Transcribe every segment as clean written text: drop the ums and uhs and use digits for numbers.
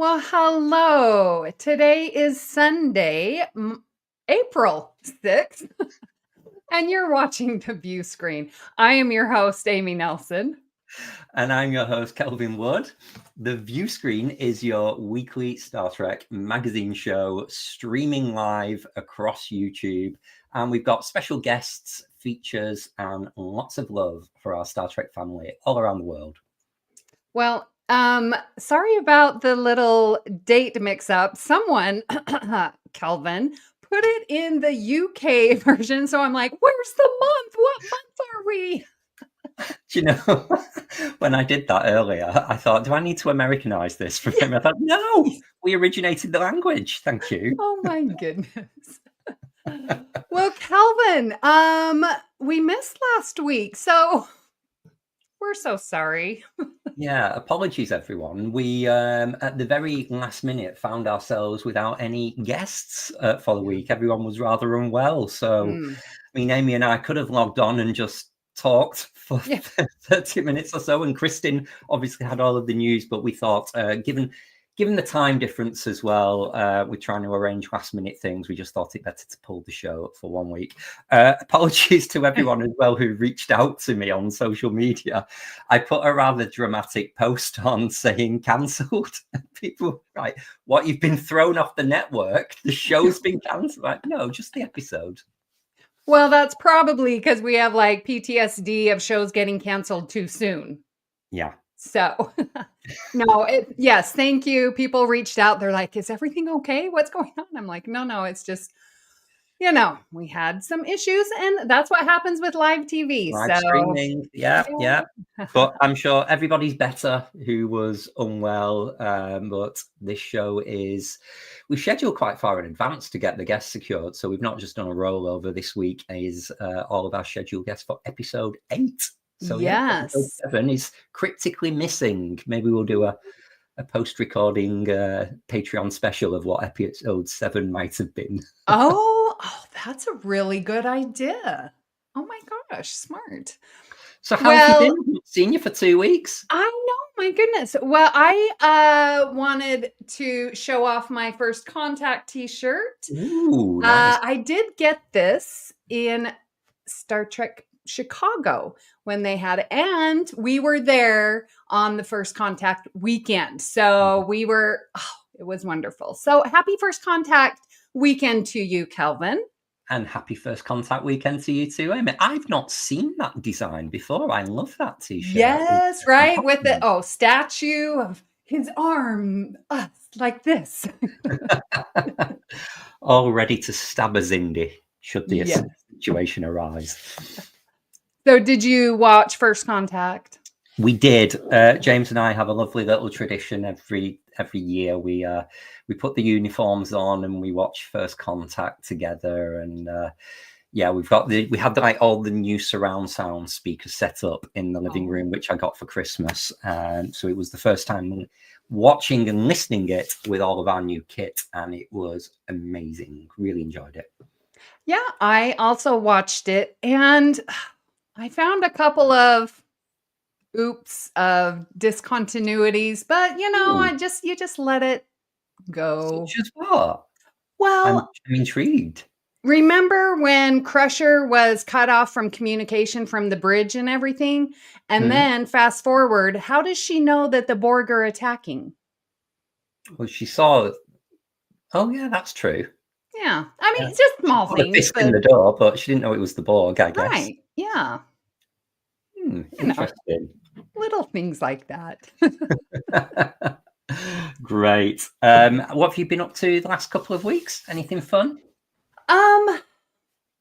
Well, hello. Today is Sunday, April 6th, and you're watching the Viewscreen. I am your host, Amy Nelson. And I'm your host, Kelvin Wood. The Viewscreen is your weekly Star Trek magazine show streaming live across YouTube. And we've got special guests, features, and lots of love for our Star Trek family all around the world. Well, sorry about the little date mix-up. Someone, Kelvin, put it in the UK version. So I'm like, where's the month? What month are we? Do you know, when I did that earlier, I thought, do I need to Americanize this for him? I thought, no, we originated the language. Thank you. Oh my goodness. Well, Kelvin, we missed last week, so we're so sorry. Yeah, apologies, everyone. We, at the very last minute, found ourselves without any guests for the week. Everyone was rather unwell. So, I mean, Amy and I could have logged on and just talked for 30 minutes or so. And Kristin obviously had all of the news, but we thought, given the time difference as well, we're trying to arrange last minute things. We just thought it better to pull the show up for 1 week. Apologies to everyone as well who reached out to me on social media. I put a rather dramatic post on saying cancelled. People, right, what, you've been thrown off the network? The show's been cancelled? Like, no, just the episode. Well, that's probably because we have like PTSD of shows getting canceled too soon. Yeah. So, no, yes, thank you. People reached out. They're like, is everything okay? What's going on? I'm like, no, it's just, we had some issues, and that's what happens with live TV. Live streaming. Yeah. But I'm sure everybody's better who was unwell. But this show we scheduled quite far in advance to get the guests secured. So we've not just done a rollover. This week is all of our scheduled guests for episode 8. So yes, episode 7 is critically missing. Maybe we'll do a post-recording Patreon special of what episode 7 might have been. Oh, that's a really good idea. Oh my gosh, smart. So how have you been? I've seen you for 2 weeks. I know, my goodness. Well, I wanted to show off my First Contact t-shirt. Ooh, nice. I did get this in Star Trek Chicago when they had it, and we were there on the First Contact weekend. So it was wonderful. So happy First Contact weekend to you, Kelvin. And happy First Contact weekend to you too, Amy. I've not seen that design before. I love that t-shirt. Yes, right, with the statue of his arm like this. All ready to stab a Zindi should the situation arise. So did you watch First Contact? We did. James and I have a lovely little tradition every year. We put the uniforms on and we watch First Contact together. And we had like all the new surround sound speakers set up in the living room, which I got for Christmas. And so it was the first time watching and listening it with all of our new kit, and it was amazing. Really enjoyed it. Yeah, I also watched it, and I found a couple of discontinuities, but you just let it go. Such as what? Well, I'm intrigued. Remember when Crusher was cut off from communication from the bridge and everything? And then fast forward, how does she know that the Borg are attacking? Well, she saw. Oh yeah, that's true. Yeah, I mean, it's just small things. Fist in the door, but she didn't know it was the Borg, I guess. Right? Yeah. Interesting. Little things like that. Great. What have you been up to the last couple of weeks? Anything fun?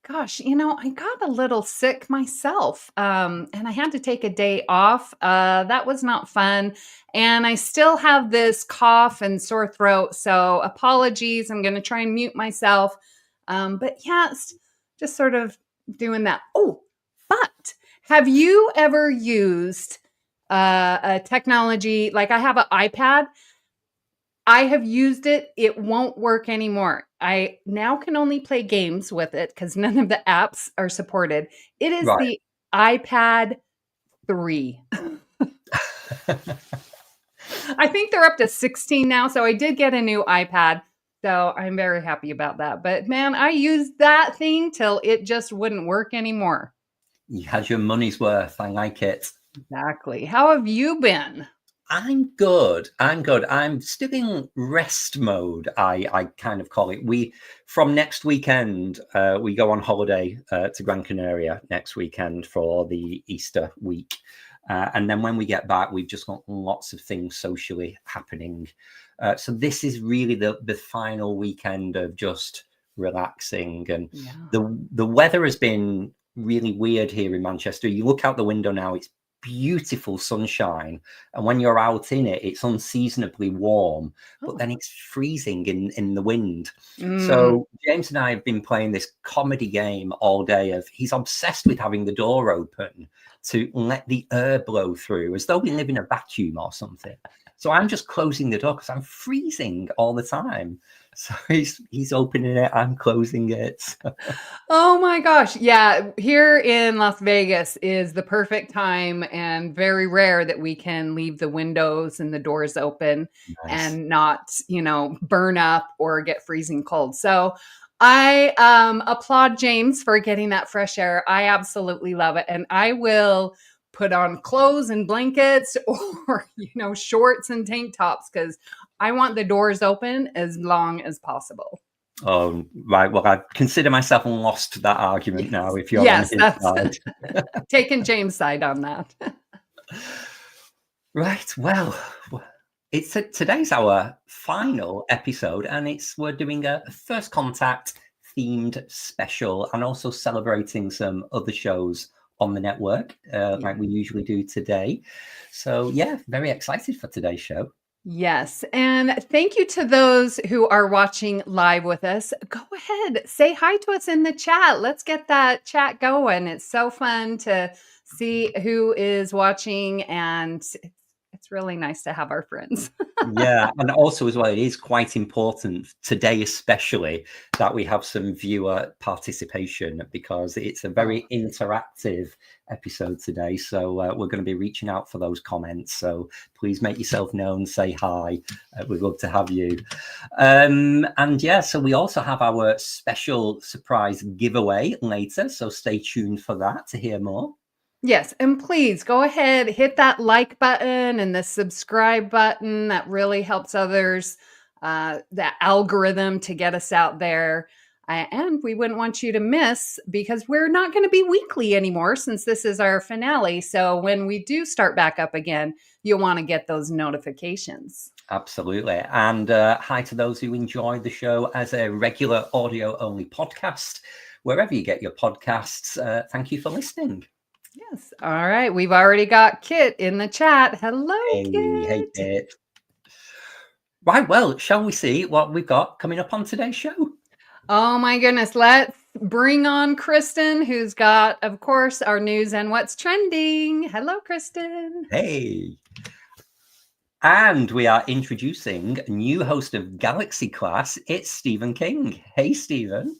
Gosh, I got a little sick myself, and I had to take a day off. That was not fun. And I still have this cough and sore throat. So apologies. I'm going to try and mute myself. But it's just sort of doing that. Oh, but have you ever used a technology? Like I have an iPad. I have used it. It won't work anymore. I now can only play games with it because none of the apps are supported. It is the iPad 3. I think they're up to 16 now. So I did get a new iPad. So I'm very happy about that. But man, I used that thing till it just wouldn't work anymore. You had your money's worth. I like it. Exactly. How have you been? I'm good. I'm still in rest mode. I kind of call it. From next weekend, we go on holiday to Gran Canaria next weekend for the Easter week. And then when we get back, we've just got lots of things socially happening. So this is really the final weekend of just relaxing. And the weather has been really weird here in Manchester. You look out the window now, it's beautiful sunshine, and when you're out in it, it's unseasonably warm, but then it's freezing in the wind. So James and I have been playing this comedy game all day of he's obsessed with having the door open to let the air blow through as though we live in a vacuum or something. So I'm just closing the door because I'm freezing all the time. So he's opening it, I'm closing it. Oh my gosh. Yeah. Here in Las Vegas is the perfect time, and very rare that we can leave the windows and the doors open and not, burn up or get freezing cold. So I applaud James for getting that fresh air. I absolutely love it. And I will put on clothes and blankets or, shorts and tank tops because I want the doors open as long as possible. Oh, right. Well, I consider myself lost that argument now, if you're on his side. Taking James' side on that. Right. Well, today's our final episode, and we're doing a First Contact themed special and also celebrating some other shows on the network, like we usually do today. So, yeah, very excited for today's show. Yes. And thank you to those who are watching live with us. Go ahead, say hi to us in the chat. Let's get that chat going. It's so fun to see who is watching, and it's really nice to have our friends. Yeah. And also as well, it is quite important today, especially, that we have some viewer participation because it's a very interactive episode today. So we're going to be reaching out for those comments. So please make yourself known, say hi. We'd love to have you. And yeah, so we also have our special surprise giveaway later. So stay tuned for that to hear more. Yes, and please go ahead, hit that like button and the subscribe button. That really helps others, that algorithm to get us out there. And we wouldn't want you to miss, because we're not going to be weekly anymore since this is our finale. So when we do start back up again, you'll want to get those notifications. Absolutely. And hi to those who enjoy the show as a regular audio-only podcast. Wherever you get your podcasts, thank you for listening. Yes. All right. We've already got Kit in the chat. Hello, Kit. Hey, Kit. Right. Well, shall we see what we've got coming up on today's show? Oh, my goodness. Let's bring on Kristin, who's got, of course, our news and what's trending. Hello, Kristin. Hey. And we are introducing a new host of Galaxy Class. It's Stephen King. Hey, Stephen.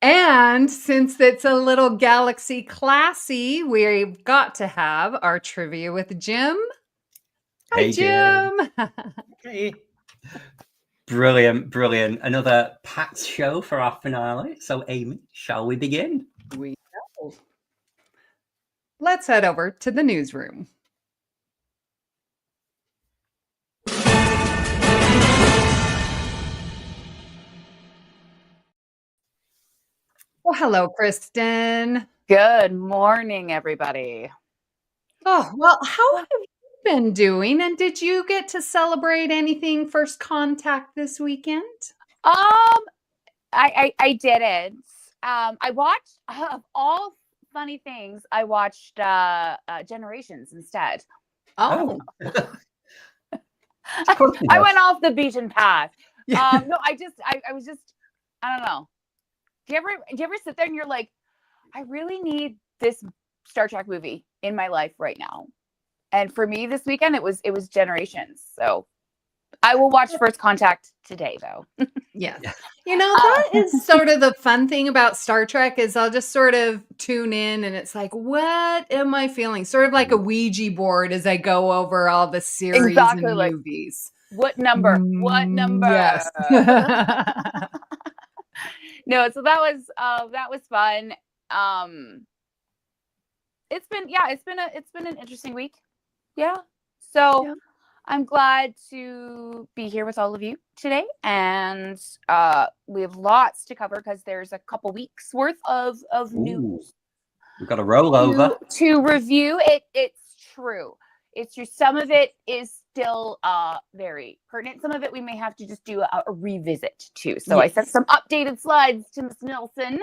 And since it's a little Galaxy classy, we've got to have our trivia with Jim. Hi, Jim. Hey. Brilliant. Another packed show for our finale. So, Amy, shall we begin? We will. Let's head over to the newsroom. Well, hello, Kristin. Good morning, everybody. Oh, well, how have you been doing? And did you get to celebrate anything First Contact this weekend? I didn't. I watched, of all funny things, I watched Generations instead. Oh. I went off the beaten path. No, I was just, I don't know. Do you ever sit there and you're like, I really need this Star Trek movie in my life right now? And for me this weekend, it was Generations. So I will watch First Contact today, though. Yes. You know, that is sort of the fun thing about Star Trek is I'll just sort of tune in and it's like, what am I feeling? Sort of like a Ouija board as I go over all the series and movies. What number? What number? Yes. No, so that was fun. It's been an interesting week. Yeah. So yeah. I'm glad to be here with all of you today, and we have lots to cover because there's a couple weeks worth of news. We've got to roll over to review. It's true. It's true. Some of it is still very pertinent. Some of it we may have to just do a revisit too. So yes. I sent some updated slides to Ms. Nelson.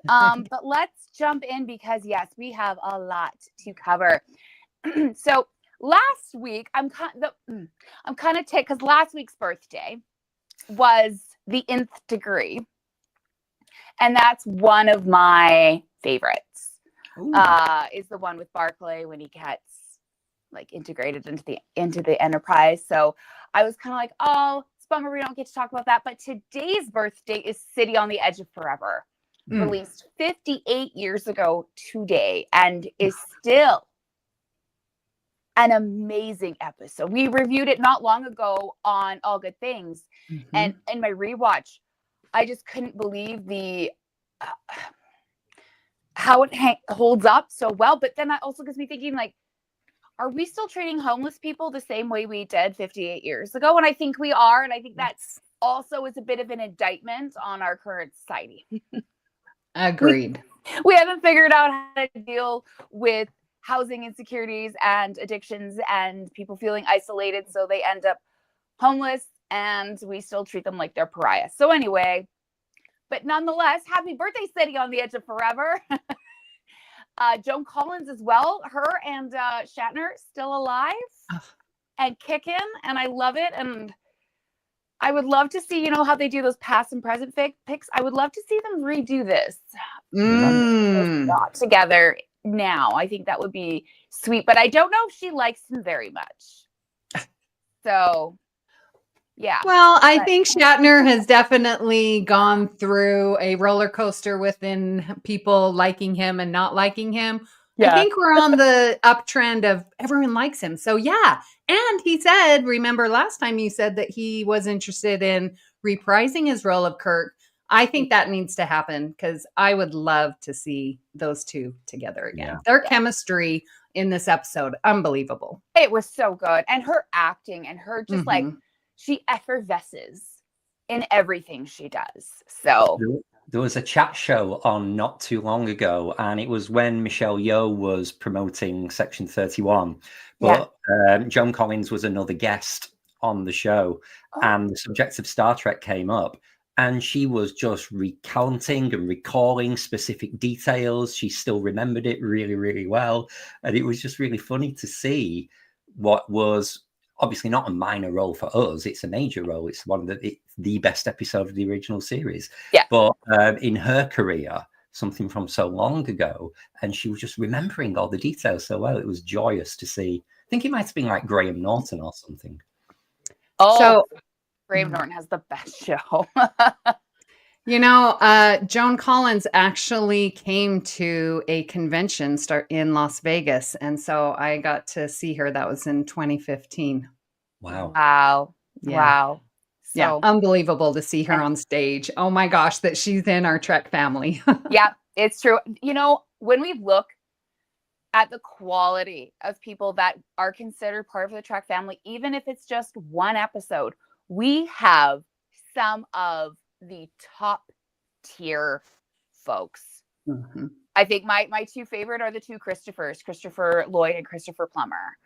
But let's jump in because yes, we have a lot to cover. So last week, I'm kind of ticked because last week's birthday was the nth degree, and that's one of my favorites. Is the one with Barclay when he gets like integrated into the Enterprise. So I was kind of like, oh, it's a bummer we don't get to talk about that. But today's birthday is City on the Edge of Forever, released 58 years ago today, and is still an amazing episode. We reviewed it not long ago on All Good Things, and in my rewatch, I just couldn't believe the how it holds up so well. But then that also gets me thinking, like, are we still treating homeless people the same way we did 58 years ago? And I think we are, and I think that's also is a bit of an indictment on our current society. Agreed. We haven't figured out how to deal with housing insecurities and addictions and people feeling isolated, so they end up homeless, and we still treat them like they're pariahs. So anyway, but nonetheless, happy birthday, City on the Edge of Forever. Joan Collins as well. Her and Shatner still alive and kicking, and I love it. And I would love to see, how they do those past and present pics. I would love to see them redo this. Not together now. I think that would be sweet, but I don't know if she likes him very much. So, yeah. Well, I think Shatner has definitely gone through a roller coaster within people liking him and not liking him. Yeah. I think we're on the uptrend of everyone likes him. So, yeah. And he said, remember last time you said that he was interested in reprising his role of Kirk. I think that needs to happen because I would love to see those two together again. Yeah. Their chemistry in this episode, unbelievable. It was so good. And her acting and her just like, she effervesces in everything she does. So there was a chat show on not too long ago, and it was when Michelle Yeoh was promoting Section 31. But Joan Collins was another guest on the show, and the subject of Star Trek came up. And she was just recounting and recalling specific details. She still remembered it really, really well. And it was just really funny to see what was obviously not a minor role for us. It's a major role. It's one of the best episode of the original series. Yeah. But in her career, something from so long ago, and she was just remembering all the details so well. It was joyous to see. I think it might have been like Graham Norton or something. Oh, so Graham Norton has the best show. Joan Collins actually came to a convention in Las Vegas. And so I got to see her. That was in 2015. Wow. Yeah. Wow. So, yeah. Unbelievable to see her on stage. Oh my gosh, that she's in our Trek family. Yeah, it's true. When we look at the quality of people that are considered part of the Trek family, even if it's just one episode, we have some of the top tier folks. I think my two favorite are the two Christophers, Christopher Lloyd and Christopher Plummer,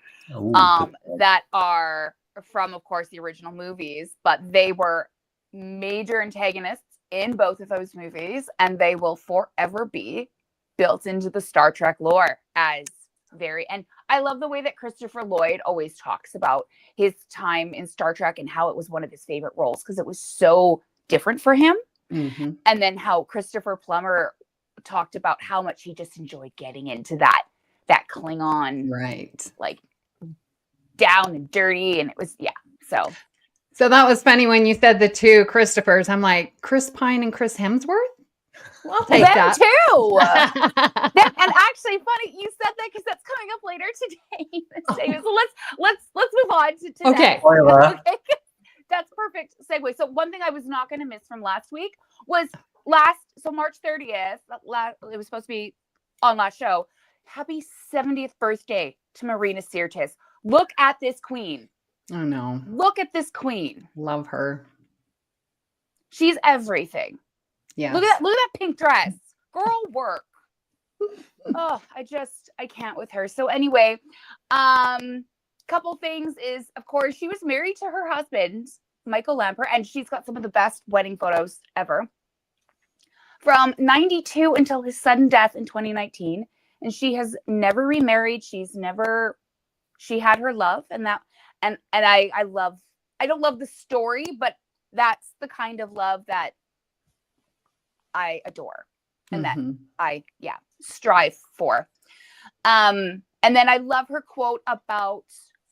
that are from, of course, the original movies, but they were major antagonists in both of those movies, and they will forever be built into the Star Trek lore as and I love the way that Christopher Lloyd always talks about his time in Star Trek and how it was one of his favorite roles because it was so different for him. And then how Christopher Plummer talked about how much he just enjoyed getting into that Klingon, right? Like down and dirty, and it was so. So that was funny when you said the two Christophers. I'm like, Chris Pine and Chris Hemsworth? Well, I'll take that. Too. And actually, funny you said that because that's coming up later today. So let's move on to today. Okay. Okay. That's perfect segue. So one thing I was not going to miss from last week was March 30th. It was supposed to be on last show. Happy 70th birthday to Marina Sirtis. Look at this queen. Oh no. Look at this queen. Love her. She's everything. Yeah. Look at that pink dress. Girl work. Oh, I can't with her. So anyway, couple things is, of course, she was married to her husband, Michael Lamper, and she's got some of the best wedding photos ever. From 92 until his sudden death in 2019. And she has never remarried. She had her love, and I don't love the story, but that's the kind of love that I adore and that I strive for. And then I love her quote about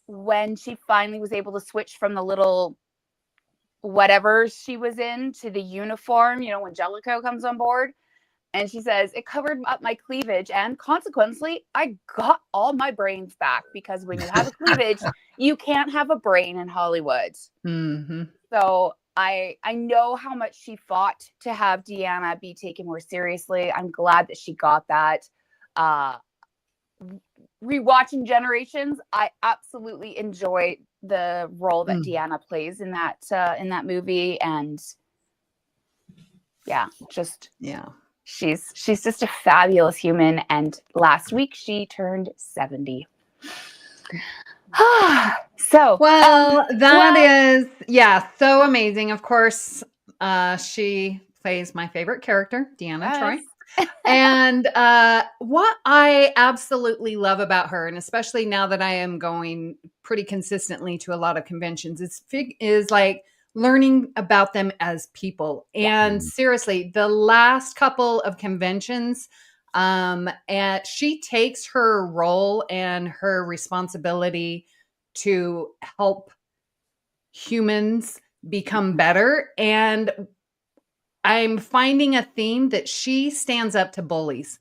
when she finally was able to switch from the little whatever she was in to the uniform, when Jellicoe comes on board. And she says, it covered up my cleavage, and consequently, I got all my brains back, because when you have a cleavage, you can't have a brain in Hollywood. Mm-hmm. So I know how much she fought to have Deanna be taken more seriously. I'm glad that she got that. Rewatching Generations, I absolutely enjoy the role that Deanna plays in that movie, and she's just a fabulous human. And last week she turned 70. So so amazing. Of course, she plays my favorite character, Deanna Troy. And what I absolutely love about her, and especially now that I am going pretty consistently to a lot of conventions, is like learning about them as people. And seriously, the last couple of conventions, and she takes her role and her responsibility to help humans become better. And I'm finding a theme that she stands up to bullies.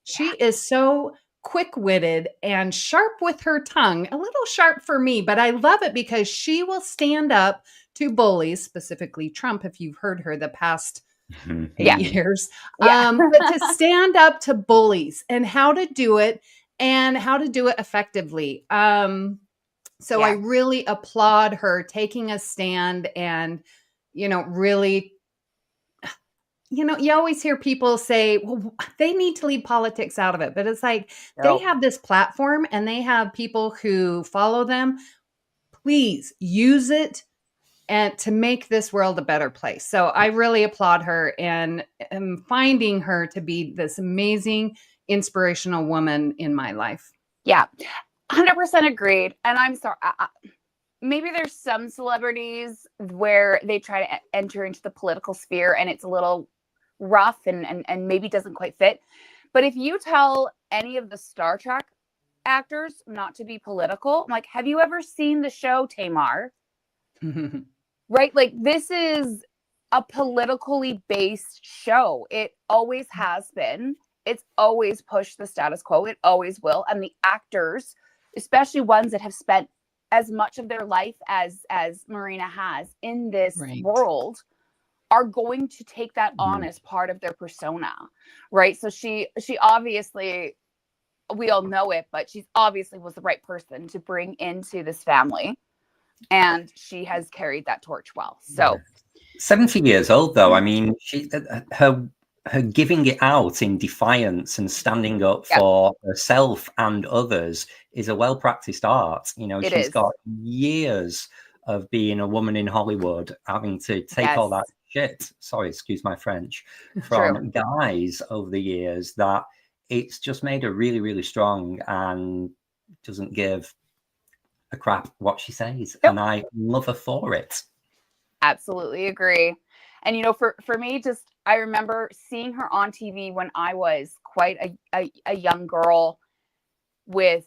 She is so quick-witted and sharp with her tongue, a little sharp for me, but I love it because she will stand up to bullies, specifically Trump, if you've heard her the past 8 years, but to stand up to bullies and how to do it effectively. So I really applaud her taking a stand and, really, you always hear people say, well, they need to leave politics out of it. But it's like, they have this platform and they have people who follow them. Please use it and to make this world a better place. So I really applaud her, and am finding her to be this amazing, inspirational woman in my life. Yeah, 100% agreed. And I'm sorry. Maybe there's some celebrities where they try to enter into the political sphere and it's a little rough and maybe doesn't quite fit. But if you tell any of the Star Trek actors not to be political, I'm like, have you ever seen the show Tamar? Right? Like, this is a politically based show. It always has been. It's always pushed the status quo. It always will. And the actors, especially ones that have spent as much of their life as Marina has in this world, are going to take that on as part of their persona, right? So she obviously, we all know it, but she obviously was the right person to bring into this family, and she has carried that torch well. So 70 years old, though. I mean, her giving it out in defiance and standing up for herself and others is a well-practiced art. She's got years of being a woman in Hollywood, having to take all that shit, sorry, excuse my French, from guys over the years, that it's just made her really, really strong and doesn't give a crap what she says. And I love her for it. Absolutely agree. And, for me, I remember seeing her on TV when I was quite a young girl with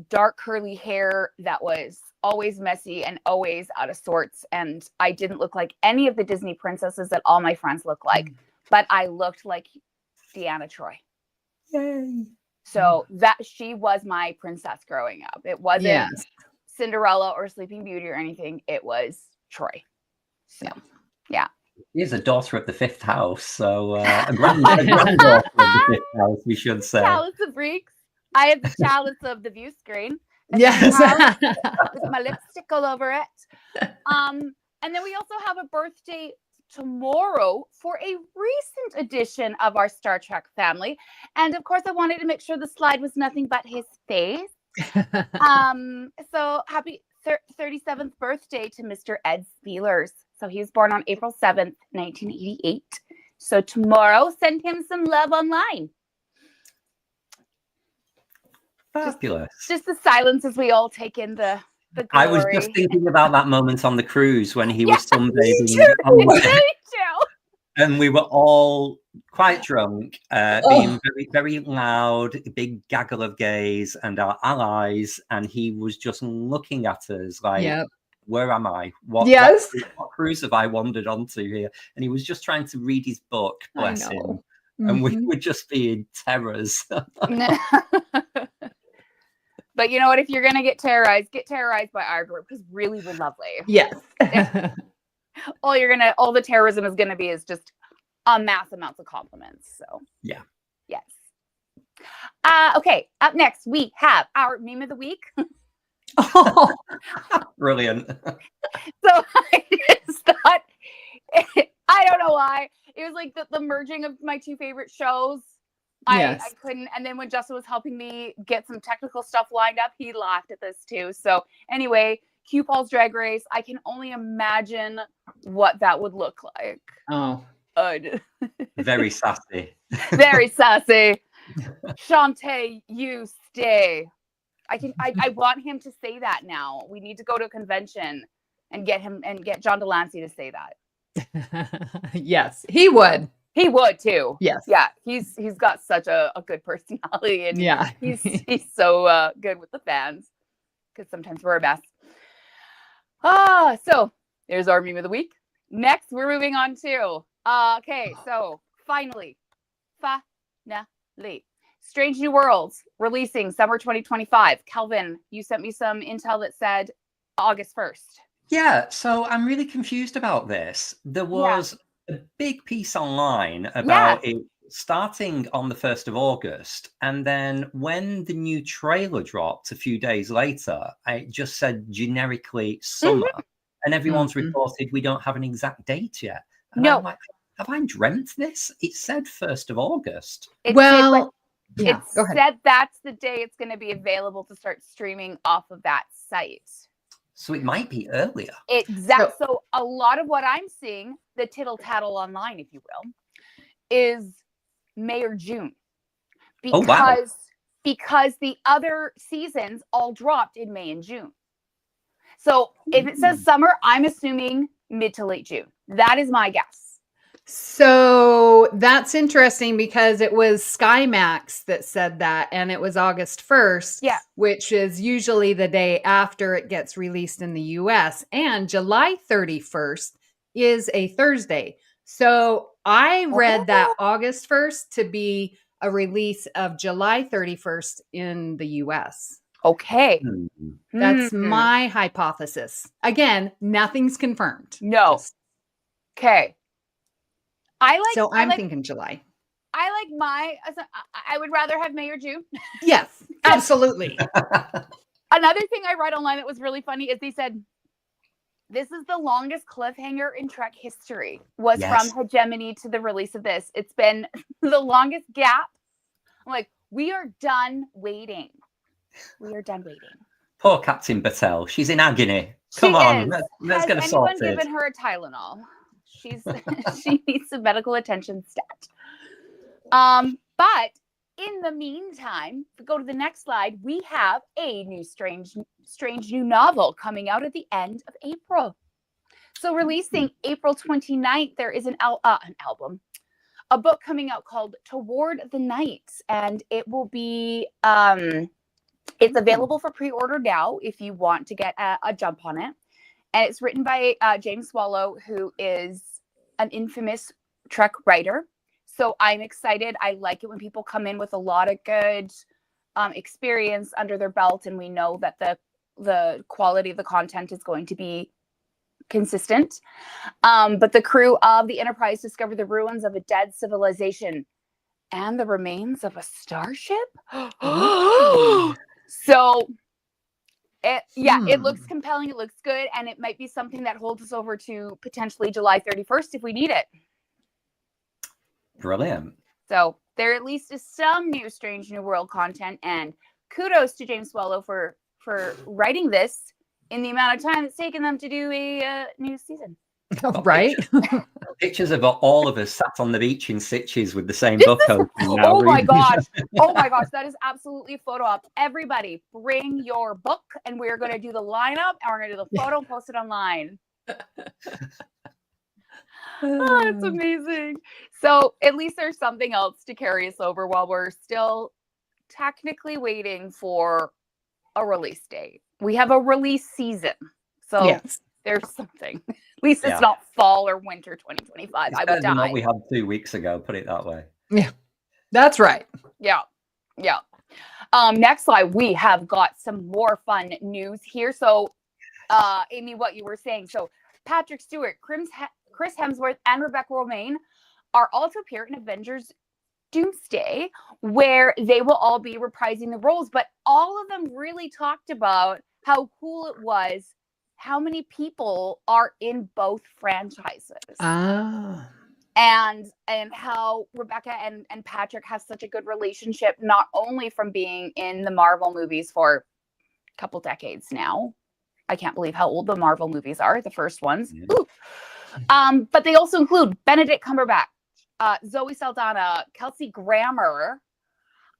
dark curly hair that was always messy and always out of sorts. And I didn't look like any of the Disney princesses that all my friends look like, but I looked like Deanna Troy. Yay. So that she was my princess growing up. It wasn't Cinderella or Sleeping Beauty or anything. It was Troy. So, yeah. She's a daughter of the fifth house, so a granddaughter of the fifth house, we should say. Chalice of Freaks. I have the chalice of the Viewscreen. Yes. With my lipstick all over it. And then we also have a birthday tomorrow for a recent edition of our Star Trek family. And of course, I wanted to make sure the slide was nothing but his face. So happy 37th birthday to Mr. Ed Spielers. So he was born on April 7th, 1988. So tomorrow, send him some love online. Fabulous. Just the silence as we all take in the glory. I was just thinking about that moment on the cruise when he was sunbathing. And we were all quite drunk, being very, very loud, big gaggle of gays and our allies. And he was just looking at us like, where am I? What cruise have I wandered onto here? And he was just trying to read his book, bless him. And we were just being terrors. But you know what? If you're going to get terrorized by our group, because really we're lovely. Yes. All the terrorism is going to be is just mass amounts of compliments. So yeah. Yes. Okay. Up next, we have our meme of the week. Brilliant. So I just thought, I don't know why. It was like the merging of my two favorite shows. I couldn't. And then when Justin was helping me get some technical stuff lined up, he laughed at this too. So anyway, Q Paul's Drag Race. I can only imagine what that would look like. Oh. Very sassy. Very sassy. Shantae, you stay. I want him to say that now. We need to go to a convention and get John Delancey to say that. Yes, he would. He would too. Yes. Yeah. He's got such a good personality, and he's so good with the fans, because sometimes we're a mess. So there's our meme of the week. Next, we're moving on to so finally, Strange New Worlds releasing summer 2025. Kelvin, you sent me some intel that said August 1st. Yeah, so I'm really confused about this. There was a big piece online about it starting on the 1st of August. And then when the new trailer dropped a few days later, it just said generically summer. And everyone's reported we don't have an exact date yet. And I'm like, have I dreamt this? It said 1st of August. It said that's the day it's going to be available to start streaming off of that site. So it might be earlier. Exactly. So a lot of what I'm seeing, the tittle tattle online, if you will, is May or June. Because the other seasons all dropped in May and June. So if it says summer, I'm assuming mid to late June. That is my guess. So that's interesting because it was SkyMax that said that, and it was August 1st, which is usually the day after it gets released in the US, and July 31st is a Thursday. So I read that August 1st to be a release of July 31st in the US. Okay. That's my hypothesis. Again, nothing's confirmed. No. Okay. I'm thinking July. I would rather have May or June. Yes, absolutely. Another thing I read online that was really funny is they said, this is the longest cliffhanger in Trek history, was from Hegemony to the release of this. It's been the longest gap. I'm like, we are done waiting. Poor Captain Battelle. She's in agony. Come on, let's get her sorted. Has anyone given her a Tylenol? She needs some medical attention stat. But in the meantime, if we go to the next slide, we have a new strange new novel coming out at the end of April. So releasing April 29th, there is an album, a book coming out called Toward the Night, and it will be It's available for pre-order now if you want to get a jump on it. And it's written by James Swallow, who is an infamous Trek writer. So I'm excited. I like it when people come in with a lot of good experience under their belt, and we know that the quality of the content is going to be consistent. But the crew of the Enterprise discovered the ruins of a dead civilization and the remains of a starship. So it looks compelling, it looks good, and it might be something that holds us over to potentially July 31st if we need it. Brilliant. So there at least is some new Strange New World content, and kudos to James Swallow for writing this in the amount of time it's taken them to do a new season. Right? Pictures of all of us sat on the beach in Sitges with the same book open. Oh my gosh. Oh my gosh. That is absolutely photo op. Everybody bring your book, and we're going to do the lineup, and we're going to do the photo and post it online. Oh, it's amazing. So at least there's something else to carry us over while we're still technically waiting for a release date. We have a release season. So yes, there's something. At least it's not fall or winter 2025. It's I better would than die. what we had 2 weeks ago, put it that way. Yeah, that's right. Yeah. Next slide, we have got some more fun news here. So, Amy, what you were saying. So Patrick Stewart, Chris Hemsworth, and Rebecca Romijn are all to appear in Avengers Doomsday, where they will all be reprising the roles. But all of them really talked about how cool it was, how many people are in both franchises. And how Rebecca and Patrick have such a good relationship, not only from being in the Marvel movies for a couple decades now. I can't believe how old the Marvel movies are, the first ones. But they also include Benedict Cumberbatch, Zoe Saldana, Kelsey Grammer,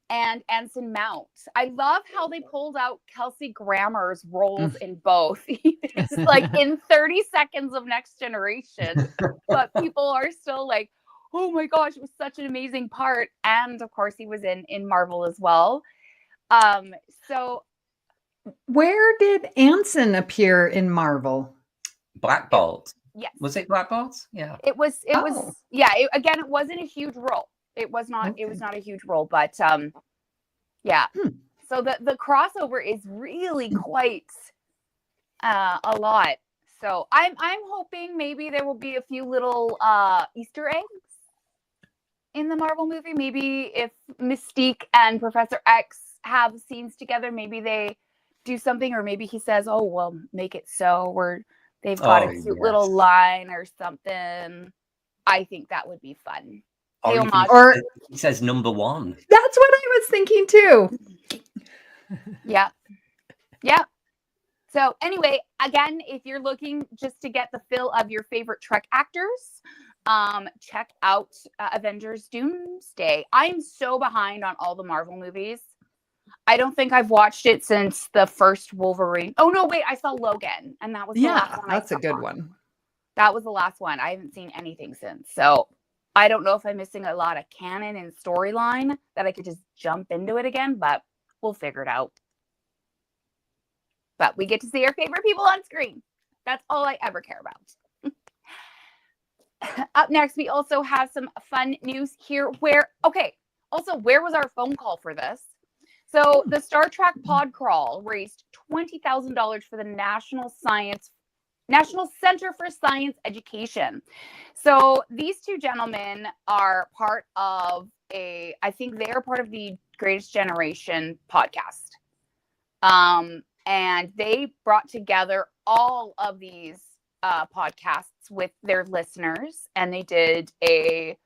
and Anson Mount. I love how they pulled out Kelsey Grammer's roles in both. It's like in 30 seconds of Next Generation, but people are still like, oh my gosh, it was such an amazing part. And of course, he was in Marvel as well. So where did Anson appear in Marvel? Black Bolt. Yes. Was it Black Bolt? Yeah. It was. Again, it wasn't a huge role. It was not. Okay. It was not a huge role, but yeah. So the crossover is really quite a lot. So I'm hoping maybe there will be a few little Easter eggs in the Marvel movie. Maybe if Mystique and Professor X have scenes together, maybe they do something, or maybe he says, "Oh, well, make it so," or they've got a cute little line or something. I think that would be fun. Or he says number one. That's what I was thinking too. Yeah. So anyway, again, if you're looking just to get the feel of your favorite Trek actors, check out Avengers Doomsday. I'm so behind on all the Marvel movies. I don't think I've watched it since the first Wolverine. Oh no, wait, I saw Logan, and that was the last one. That's a good one. That was the last one. I haven't seen anything since. So I don't know if I'm missing a lot of canon and storyline that I could just jump into it again, but we'll figure it out. But we get to see our favorite people on screen. That's all I ever care about. Up next, we also have some fun news here where was our phone call for this? So the Star Trek Pod Crawl raised $20,000 for the National Center for Science Education. So these two gentlemen are part of I think they are part of the Greatest Generation podcast. And they brought together all of these podcasts with their listeners, and they did a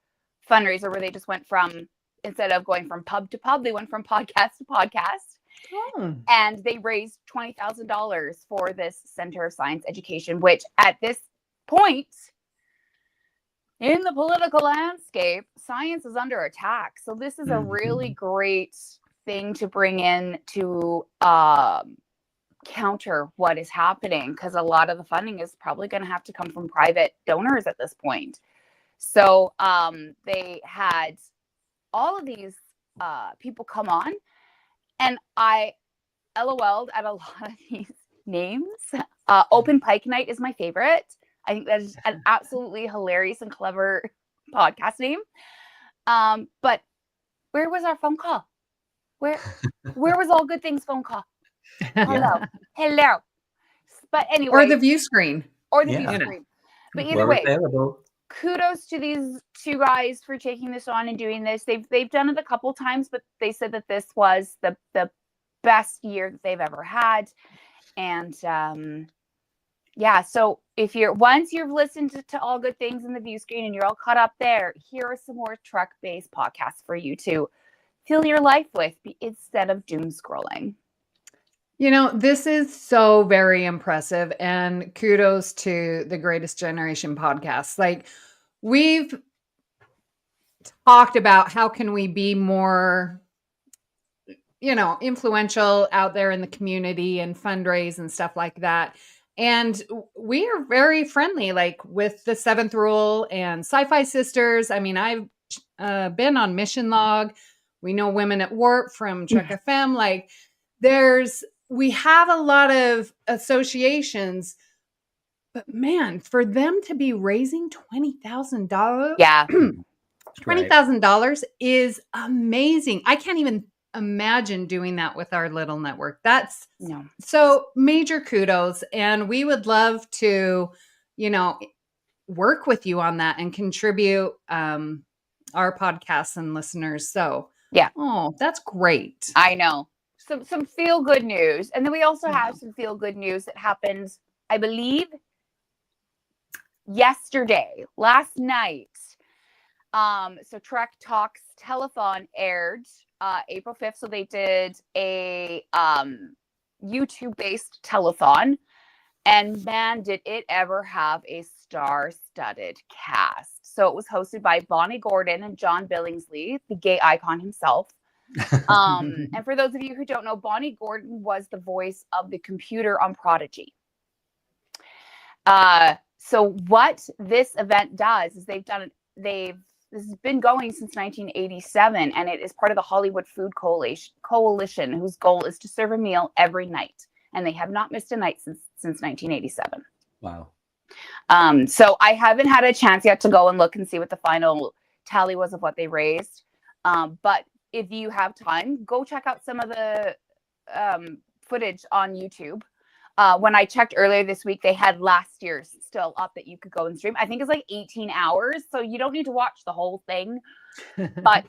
fundraiser where they just went from, instead of going from pub to pub, they went from podcast to podcast. And they raised $20,000 for this Center of Science Education, which at this point in the political landscape, science is under attack. So this is a really great thing to bring in to counter what is happening, because a lot of the funding is probably going to have to come from private donors at this point. So they had all of these people come on, and I LOL'd at a lot of these names. Open Pike Night is my favorite. I think that is an absolutely hilarious and clever podcast name. But where was our phone call? Where was All Good Things phone call? Hello. But anyway. Or the Viewscreen. Viewscreen. But either way, kudos to these two guys for taking this on and doing this. They've done it a couple times, but they said that this was the best year that they've ever had. And so once you've listened to All Good Things in the Viewscreen and you're all caught up there, here are some more truck-based podcasts for you to fill your life with instead of doom scrolling. This is so very impressive, and kudos to the Greatest Generation podcast. Like, we've talked about how can we be more, influential out there in the community and fundraise and stuff like that. And we are very friendly, like with the Seventh Rule and Sci-Fi Sisters. I mean, I've been on Mission Log. We know Women at Warp from Trek FM. Like, we have a lot of associations, but man, for them to be raising $20,000, $20,000 is amazing. I can't even imagine doing that with our little network. That's so major kudos. And we would love to, work with you on that and contribute our podcasts and listeners. So that's great. I know. Some feel good news. And then we also have some feel good news that happened, I believe, last night. So Trek Talks Telethon aired April 5th. So they did a YouTube-based telethon. And man, did it ever have a star-studded cast. So it was hosted by Bonnie Gordon and John Billingsley, the gay icon himself. And for those of you who don't know, Bonnie Gordon was the voice of the computer on Prodigy. So what this event does is this has been going since 1987, and it is part of the Hollywood Food Coalition, whose goal is to serve a meal every night, and they have not missed a night since 1987. Wow. So I haven't had a chance yet to go and look and see what the final tally was of what they raised, but if you have time, go check out some of the footage on YouTube. When I checked earlier this week, they had last year's still up that you could go and stream. I think it's like 18 hours, so you don't need to watch the whole thing. But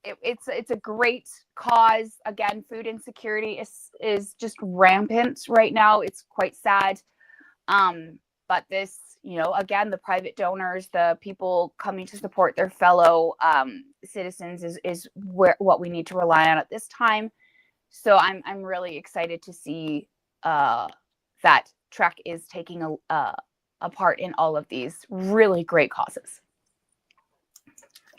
it's a great cause. Again, food insecurity is just rampant right now. It's quite sad. But this, again, the private donors, the people coming to support their fellow citizens is what we need to rely on at this time. So I'm really excited to see that Trek is taking a part in all of these really great causes.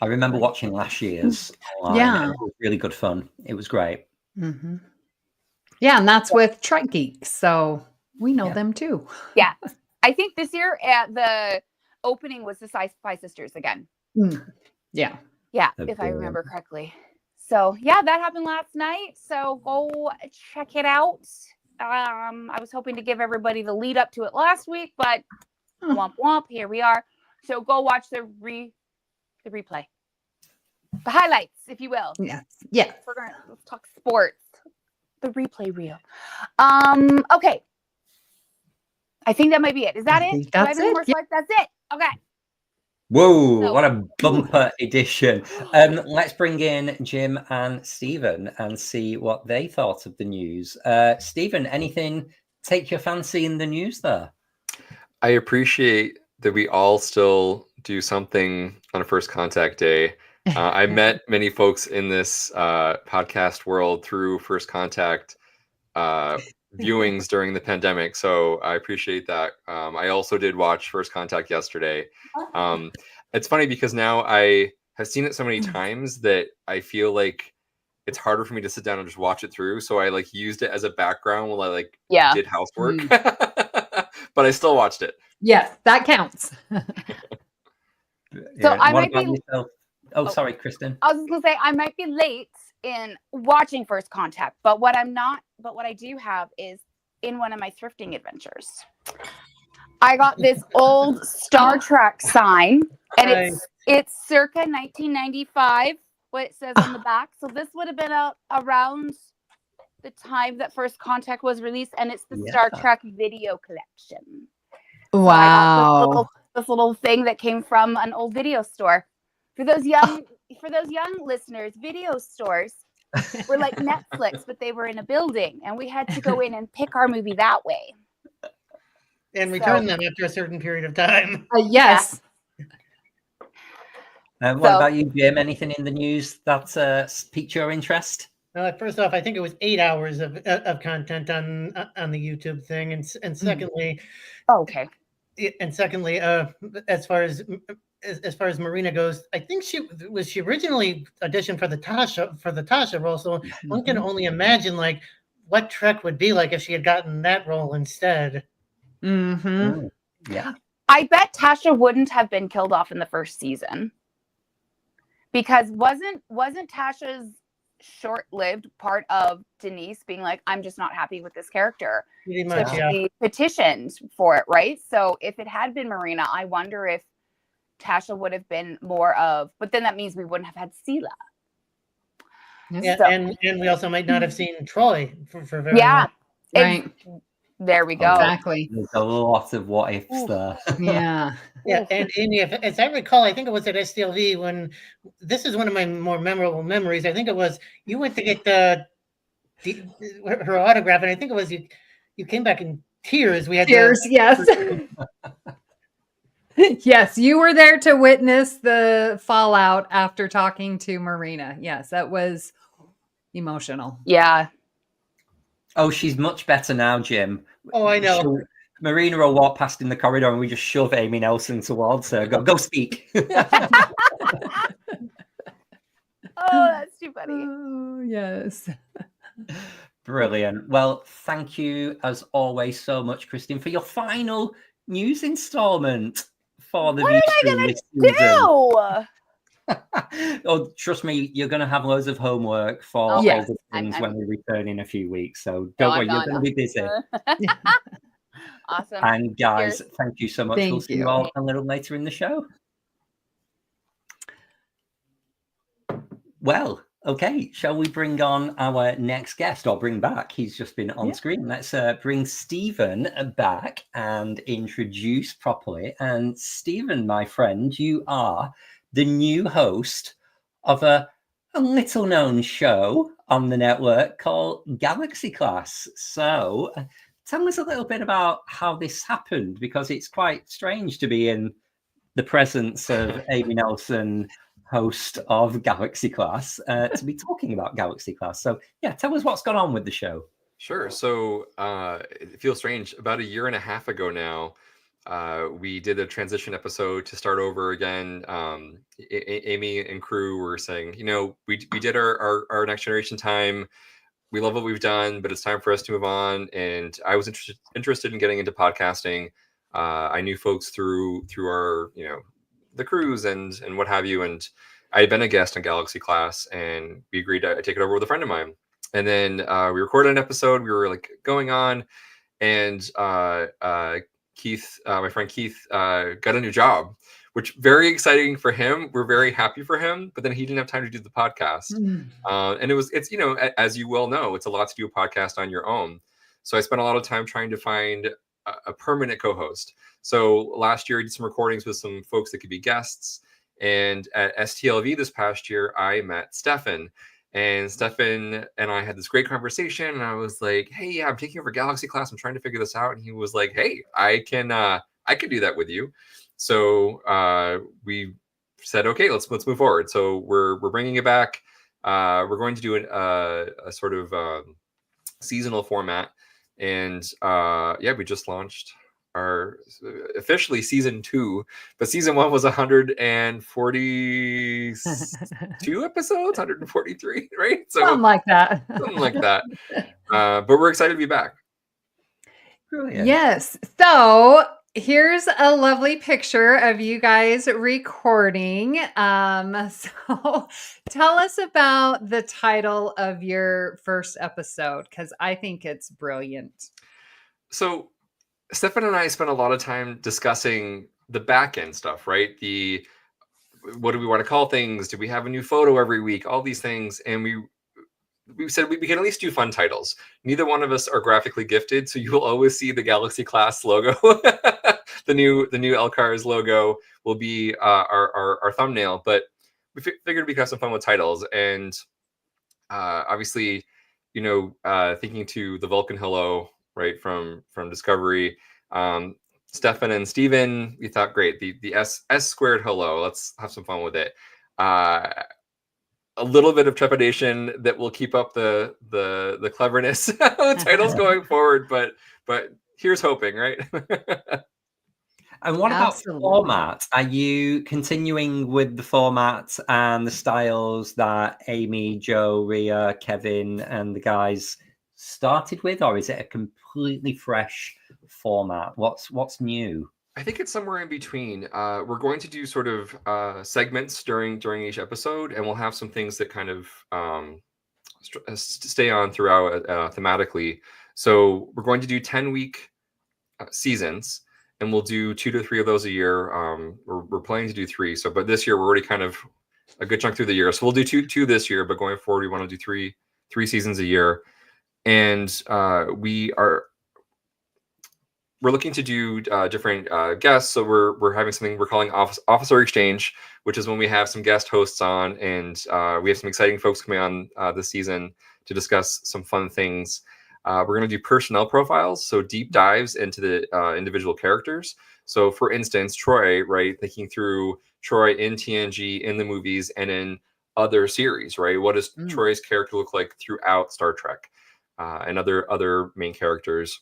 I remember watching last year's online. Yeah. It was really good fun. It was great. Mm-hmm. Yeah, and that's with Trek Geeks, so we know them too. Yeah. I think this year the opening was the Sci-Fi Sisters again. Yeah. Yeah, if I remember correctly. So yeah, that happened last night. So go check it out. I was hoping to give everybody the lead up to it last week, but womp womp, here we are. So go watch the replay. The highlights, if you will. Yes. Yeah. Let's talk sports. The replay reel. Okay. I think that might be it. Is that it? That's it. Yeah. That's it. Okay. Whoa, what a bumper edition. Let's bring in Jim and Stephen and see what they thought of the news. Stephen, anything take your fancy in the news there? I appreciate that we all still do something on a First Contact Day. I met many folks in this podcast world through First Contact viewings during the pandemic, so I appreciate that. I also did watch First Contact yesterday. It's funny because now I have seen it so many times that I feel like it's harder for me to sit down and just watch it through, so I used it as a background while I did housework. But I still watched it. Yes, that counts. So I might be yourself? Oh, sorry, Kristin. I was just gonna say I might be late in watching First Contact, but what I do have is in one of my thrifting adventures. I got this old Star Trek sign, and it's circa 1995. What it says on the back. So this would have been around the time that First Contact was released, and it's the Star Trek video collection. Wow. So this little thing that came from an old video store. For those young listeners, video stores were like Netflix, but they were in a building, and we had to go in and pick our movie that way. And return them after a certain period of time. Yes. What about you, Jim? Anything in the news that piqued your interest? First off, I think it was 8 hours of content on the YouTube thing, and secondly, okay. And secondly, as far as Marina goes, I think she originally auditioned for the Tasha role. So one can only imagine like what Trek would be like if she had gotten that role instead. Mm-hmm. Yeah. I bet Tasha wouldn't have been killed off in the first season, because wasn't Tasha's short-lived part of Denise being like, I'm just not happy with this character. Pretty much, so she petitioned for it, right? So if it had been Marina, I wonder if Tasha would have been more of, but then that means we wouldn't have had Sela. Yeah, so, and we also might not have seen Troy for very long. Right. There we go. Exactly. There's a lot of what ifs there. Yeah. Yeah, and Amy, as I recall, I think it was at STLV when this is one of my more memorable memories. I think it was you went to get her autograph, and I think it was you came back in tears. We had tears, yes. Yes, you were there to witness the fallout after talking to Marina. Yes, that was emotional. Yeah. Oh, she's much better now, Jim. Oh, I know. Marina will walk past in the corridor and we just shove Amy Nelson towards her. Go speak. Oh, that's too funny. Oh, yes. Brilliant. Well, thank you as always so much, Kristin, for your final news installment for the Viewscreen this season. Oh, trust me, you're going to have loads of homework for all the things when we return in a few weeks. So don't worry, you're going to be busy. Awesome. And guys, thank you so much. We'll see you all a little later in the show. Well, okay. Shall we bring on our next guest, or bring back? He's just been on screen. Let's bring Stephen back and introduce properly. And Stephen, my friend, you are the new host of a little known show on the network called Galaxy Class. So tell us a little bit about how this happened, because it's quite strange to be in the presence of Amy Nelson, host of Galaxy Class, to be talking about Galaxy Class. So yeah, tell us what's gone on with the show. Sure. So it feels strange. About a year and a half ago now, we did a transition episode to start over again. Amy and crew were saying, we did our Next Generation time. We love what we've done, but it's time for us to move on. And I was interested in getting into podcasting. I knew folks through our, the cruise and what have you. And I had been a guest on Galaxy Class, and we agreed to take it over with a friend of mine. And then we recorded an episode. We were like going on, and Keith, my friend Keith, got a new job, which very exciting for him. We're very happy for him, but then he didn't have time to do the podcast. And it's, as you well know, it's a lot to do a podcast on your own. So I spent a lot of time trying to find a permanent co-host. So last year I did some recordings with some folks that could be guests. And at STLV this past year, I met Stefan. And Stefan and I had this great conversation, and I was like, "Hey, yeah, I'm taking over Galaxy Class. I'm trying to figure this out." And he was like, "Hey, I can do that with you." So we said, "Okay, let's move forward." So we're bringing it back. We're going to do a sort of seasonal format, and we just launched our officially season 2, but season 1 was 142 episodes, 143, right? So something like that. But we're excited to be back. Brilliant. Yes. So Here's a lovely picture of you guys recording. So tell us about the title of your first episode, because I think it's brilliant. So Stefan and I spent a lot of time discussing the back end stuff, right? What do we want to call things? Do we have a new photo every week? All these things. And we said we can at least do fun titles. Neither one of us are graphically gifted, so you will always see the Galaxy Class logo. the new LCARS logo will be our thumbnail. But we figured we'd have some fun with titles, and obviously, thinking to the Vulcan hello, right, from Discovery. Stefan and Steven, we thought, great, the S squared hello. Let's have some fun with it. A little bit of trepidation that will keep up the cleverness of the titles going forward, but here's hoping, right? And what about format? Are you continuing with the format and the styles that Amy, Joe, Rhea, Kelvin, and the guys started with, or is it a completely fresh format? What's new? I think it's somewhere in between. We're going to do sort of segments during each episode, and we'll have some things that kind of stay on throughout thematically. So we're going to do 10-week seasons, and we'll do 2 to 3 of those a year. We're planning to do 3. But this year we're already kind of a good chunk through the year. So we'll do two this year, but going forward we want to do three seasons a year. And we're looking to do different guests. So we're having something we're calling Officer Exchange, which is when we have some guest hosts on, and we have some exciting folks coming on this season to discuss some fun things. We're going to do personnel profiles, so deep dives into the individual characters. So for instance, Troy, right, thinking through Troy in TNG, in the movies, and in other series, right? What does Troy's character look like throughout Star Trek and other main characters?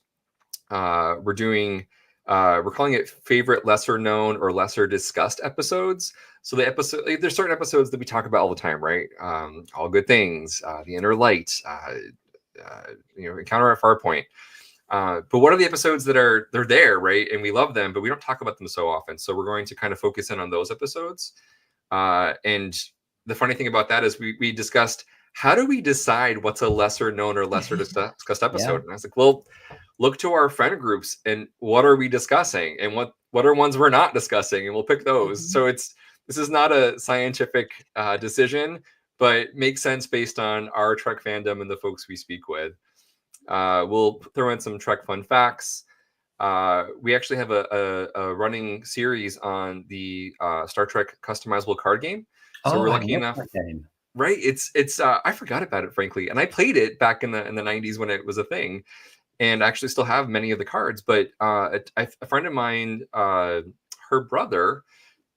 We're calling it favorite lesser known or lesser discussed episodes. So there's certain episodes that we talk about all the time, right? All Good Things, The Inner Light, Encounter at Farpoint. But what are the episodes that they're there, right? And we love them, but we don't talk about them so often. So we're going to kind of focus in on those episodes. And the funny thing about that is we discussed, how do we decide what's a lesser known or lesser discussed episode? Yeah. And I was like, well, look to our friend groups and what are we discussing, and what are ones we're not discussing, and we'll pick those. Mm-hmm. So this is not a scientific decision, but makes sense based on our Trek fandom and the folks we speak with. We'll throw in some Trek fun facts. We actually have a running series on the Star Trek customizable card game. So we're lucky enough. Right, it's I forgot about it, frankly, and I played it back in the 90s when it was a thing, and actually still have many of the cards. But a friend of mine, her brother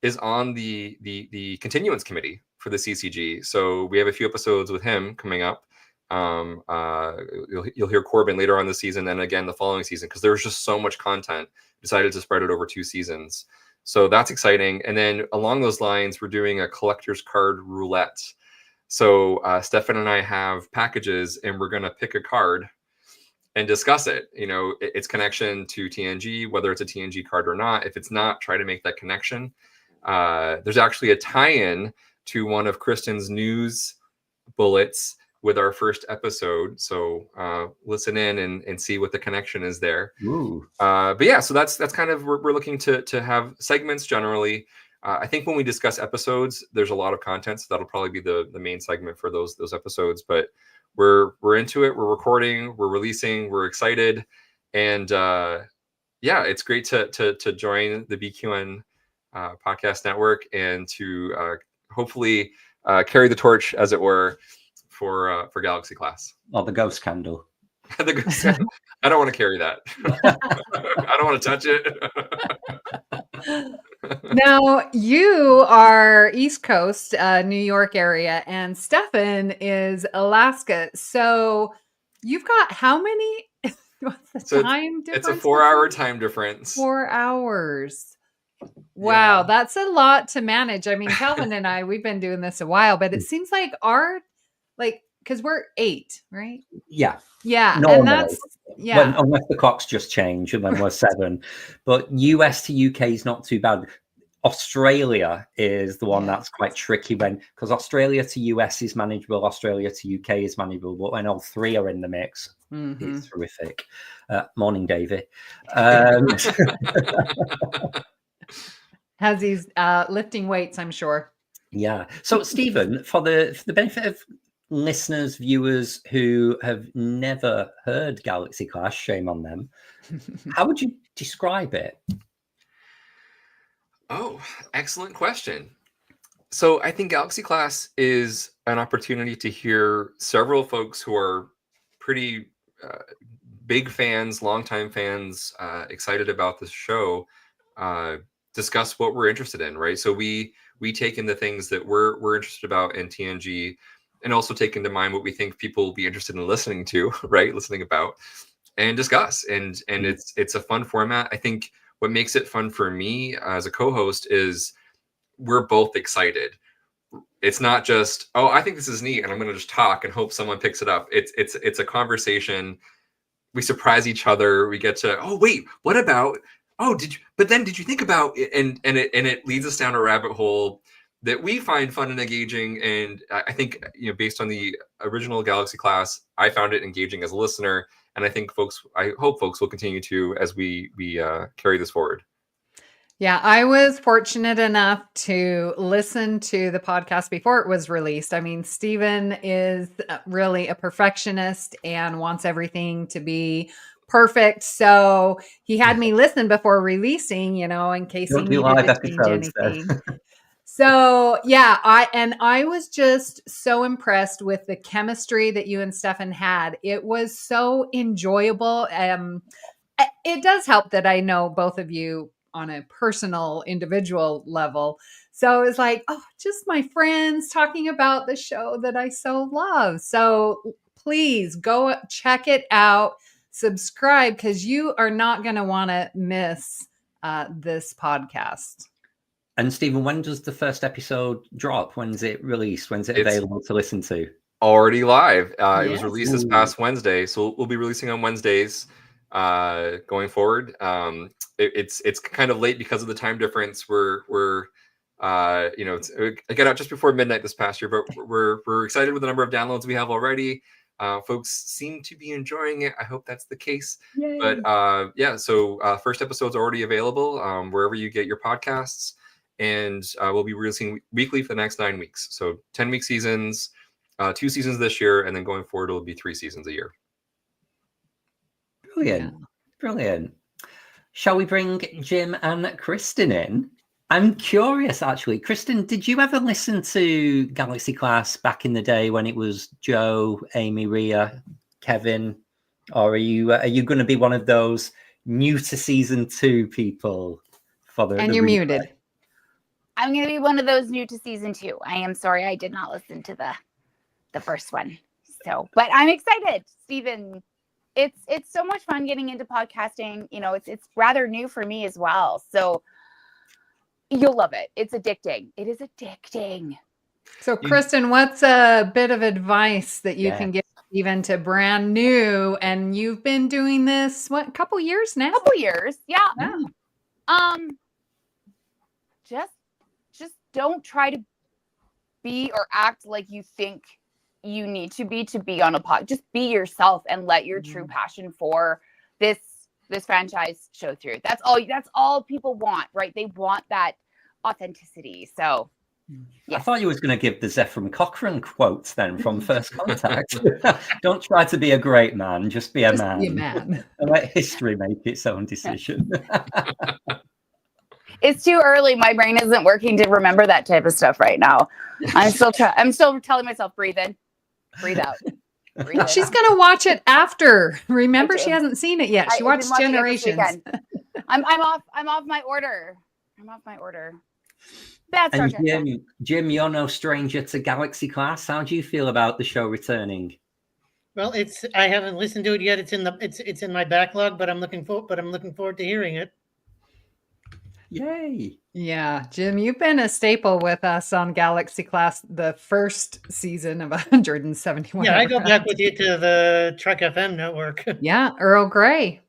is on the continuance committee for the CCG, so we have a few episodes with him coming up. You'll hear Corbin later on the season, and again the following season, because there was just so much content. Decided to spread it over 2 seasons, so that's exciting. And then along those lines, we're doing a collector's card roulette. So Stefan and I have packages, and we're going to pick a card and discuss it. Its connection to TNG, whether it's a TNG card or not. If it's not, try to make that connection. There's actually a tie-in to one of Kristin's news bullets with our first episode. So listen in and see what the connection is there. But yeah, so that's kind of, we're looking to have segments generally. I think when we discuss episodes, there's a lot of content, so that'll probably be the main segment for those episodes. But we're into it. We're recording. We're releasing. We're excited, and yeah, it's great to join the BQN podcast network and to hopefully carry the torch, as it were, for Galaxy Class. Or the ghost candle. The ghost candle. I don't want to carry that. I don't want to touch it. Now, you are East Coast, New York area, and Stefan is Alaska. So you've got how many? What's the time difference? It's a 4-hour time difference. 4 hours. Wow, that's a lot to manage. I mean, Kelvin and I, we've been doing this a while, but it seems like because we're 8, right? Yeah. Yeah. Normally. And that's, yeah. Unless the clocks just change and then we're 7. But US to UK is not too bad. Australia is the one that's quite tricky because Australia to US is manageable, Australia to UK is manageable, but when all 3 are in the mix, it's horrific. Morning, Davey. Has these lifting weights, I'm sure. Yeah. So, Stephen, for the benefit of listeners, viewers who have never heard Galaxy Class, shame on them, how would you describe it? Oh, excellent question. So I think Galaxy Class is an opportunity to hear several folks who are pretty big fans, longtime fans, excited about this show, discuss what we're interested in, right? So we take in the things that we're interested about in TNG, and also take into mind what we think people will be interested in listening to, right? Listening about and discuss. And it's a fun format. I think what makes it fun for me as a co-host is we're both excited. It's not just, oh, I think this is neat and I'm going to just talk and hope someone picks it up. It's a conversation. We surprise each other. We get to, oh, wait, what about, oh, did you think about it? And it leads us down a rabbit hole that we find fun and engaging. And I think, based on the original Galaxy Class, I found it engaging as a listener. And I hope folks will continue to as we carry this forward. Yeah, I was fortunate enough to listen to the podcast before it was released. I mean, Stephen is really a perfectionist and wants everything to be perfect. So he had me listen before releasing, in case he needed to change anything. So yeah, I was just so impressed with the chemistry that you and Stefan had. It was so enjoyable. It does help that I know both of you on a personal, individual level. So it's like, oh, just my friends talking about the show that I so love. So please go check it out, subscribe, because you are not going to want to miss this podcast. And Stephen, when does the first episode drop? When's it released? When's it available to listen to? Already live. It was released this past Wednesday, so we'll be releasing on Wednesdays going forward. It's kind of late because of the time difference. We're I got out just before midnight this past year, but we're excited with the number of downloads we have already. Folks seem to be enjoying it. I hope that's the case. Yay. But so first episode's already available wherever you get your podcasts. And we'll be releasing weekly for the next 9 weeks. So 10-week seasons, 2 seasons this year, and then going forward, it'll be 3 seasons a year. Brilliant. Yeah. Brilliant. Shall we bring Jim and Kristin in? I'm curious, actually. Kristin, did you ever listen to Galaxy Class back in the day when it was Joe, Amy, Rhea, Kelvin? Or are you going to be one of those new to season 2 people? And you're muted. I'm going to be one of those new to season 2. I am sorry I did not listen to the first one. So, but I'm excited, Stephen. It's so much fun getting into podcasting. It's rather new for me as well. So you'll love it. It's addicting. It is addicting. So, Kristin, what's a bit of advice that you can give Stephen to brand new? And you've been doing this, a couple years now? Couple years, yeah. Just don't try to be or act like you think you need to be on a pod. Just be yourself and let your true passion for this franchise show through. That's all people want, right? They want that authenticity. So I thought you was going to give the Zephram Cochrane quotes then from First Contact. Don't try to be a great man, just be a man. Be a man. And let history make its own decision. It's too early. My brain isn't working to remember that type of stuff right now. I'm still telling myself, breathe in, breathe out. Breathe She's going to watch it after. Remember, she hasn't seen it yet. She watched Generations. I'm off my order. That's and Jim, you're no stranger to Galaxy Class. How do you feel about the show returning? Well, I haven't listened to it yet. It's in my backlog, but I'm looking forward to hearing it. Yay. Yeah, Jim, you've been a staple with us on Galaxy Class the first season of 171. Yeah, I go back with you to the Trek FM network. Yeah, Earl Grey.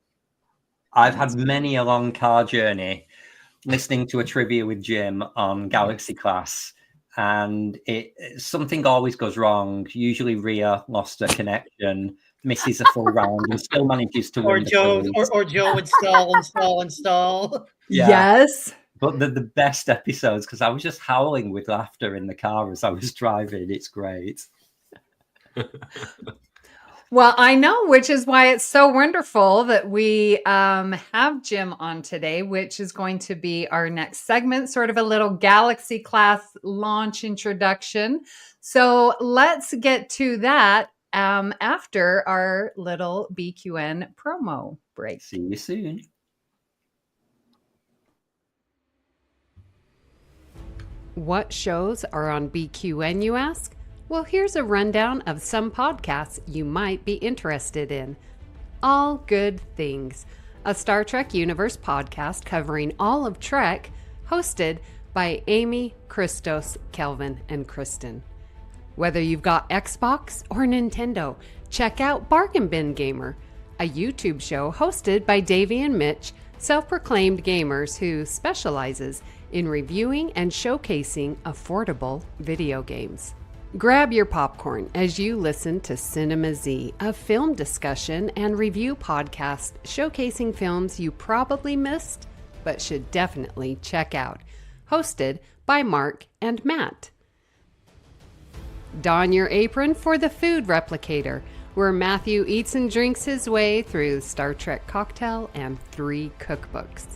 I've had many a long car journey listening to a trivia with Jim on Galaxy Class, and something always goes wrong. Usually Rhea lost her connection, misses a full round, and still manages to win. Or Joe would stall. Yeah. Yes. But the best episodes, because I was just howling with laughter in the car as I was driving. It's great. Well, I know, which is why it's so wonderful that we have Jim on today, which is going to be our next segment, sort of a little Galaxy Class launch introduction. So let's get to that after our little BQN promo break. See you soon. What shows are on BQN, you ask? Well, here's a rundown of some podcasts you might be interested in. All Good Things, a Star Trek Universe podcast covering all of Trek, hosted by Amy, Christos, Kelvin, and Kristin. Whether you've got Xbox or Nintendo, check out Bargain Bin Gamer, a YouTube show hosted by Davey and Mitch, self-proclaimed gamers who specializes in reviewing and showcasing affordable video games. Grab your popcorn as you listen to Cinema Z, a film discussion and review podcast showcasing films you probably missed but should definitely check out. Hosted by Mark and Matt. Don your apron for The Food Replicator, where Matthew eats and drinks his way through Star Trek Cocktail and 3 cookbooks.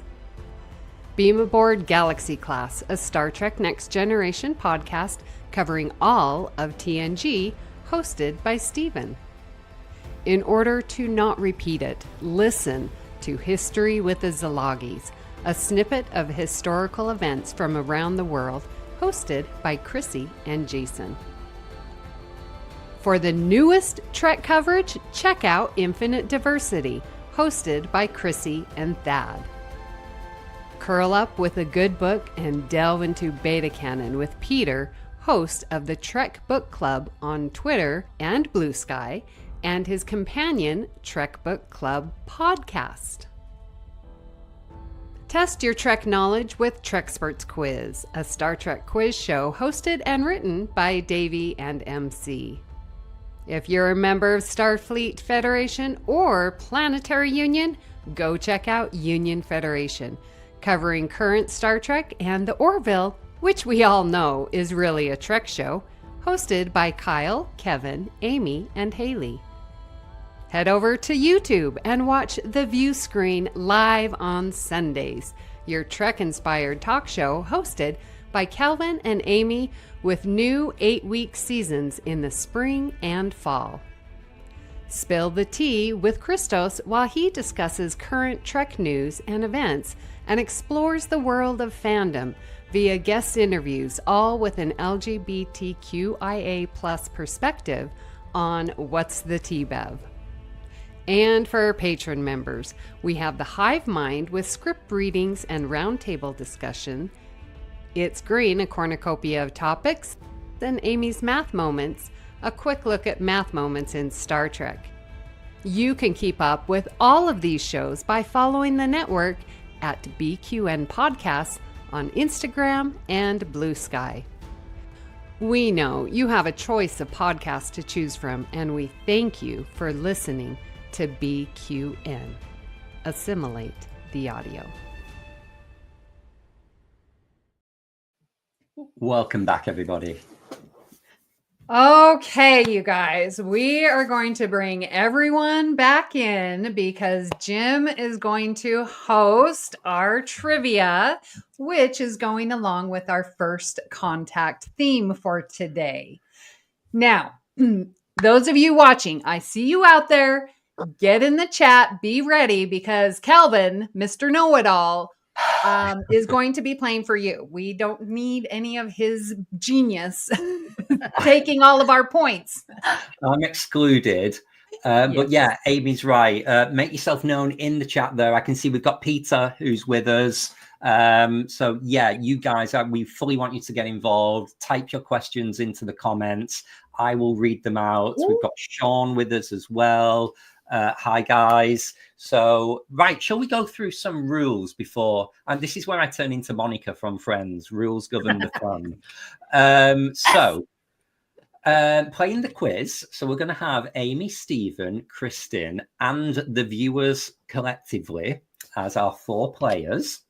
Beam aboard Galaxy Class, a Star Trek Next Generation podcast covering all of TNG, hosted by Steven. In order to not repeat it, listen to History with the Szilagys, a snippet of historical events from around the world, hosted by Chrissy and Jason. For the newest Trek coverage, check out Infinite Diversity, hosted by Chrissy and Thad. Curl up with a good book and delve into beta canon with Peter, host of the Trek Book Club on Twitter and Bluesky, and his companion Trek Book Club podcast. Test your Trek knowledge with Treksperts Quiz, a Star Trek quiz show hosted and written by Davey and MC. If you're a member of Starfleet Federation or Planetary Union, go check out Union Federation, covering current Star Trek and the Orville, which we all know is really a Trek show, hosted by Kyle, Kevin, Amy, and Haley. Head over to YouTube and watch the Viewscreen live on Sundays, your Trek-inspired talk show hosted by Kelvin and Amy, with new 8-week seasons in the spring and fall. Spill the tea with Christos while he discusses current Trek news and events and explores the world of fandom via guest interviews, all with an LGBTQIA+ perspective on What's the Tea Bev. And for our patron members, we have the Hive Mind with script readings and roundtable discussion, It's Green, a cornucopia of topics, then Amy's Math Moments, a quick look at math moments in Star Trek. You can keep up with all of these shows by following the network at BQN Podcasts on Instagram and Bluesky. We know you have a choice of podcasts to choose from, and we thank you for listening to BQN. Assimilate the audio. Welcome back, everybody. Okay, you guys, we are going to bring everyone back in because Jim is going to host our trivia, which is going along with our first contact theme for today. Now, those of you watching, I see you out there. Get in the chat, be ready, because Kelvin, Mr. Know-It-All, is going to be playing for you. We don't need any of his genius taking all of our points. I'm excluded. Yes. But yeah, Amy's right. Make yourself known in the chat there. I can see we've got Peter who's with us. So yeah, you guys, we fully want you to get involved. Type your questions into the comments. I will read them out. We've got Sean with us as well. Hi guys. So right, shall we go through some rules before? And this is where I turn into Monica from Friends. Rules govern the fun. Playing the quiz. So we're going to have Amy, Stephen, Kristin, and the viewers collectively as our 4 players.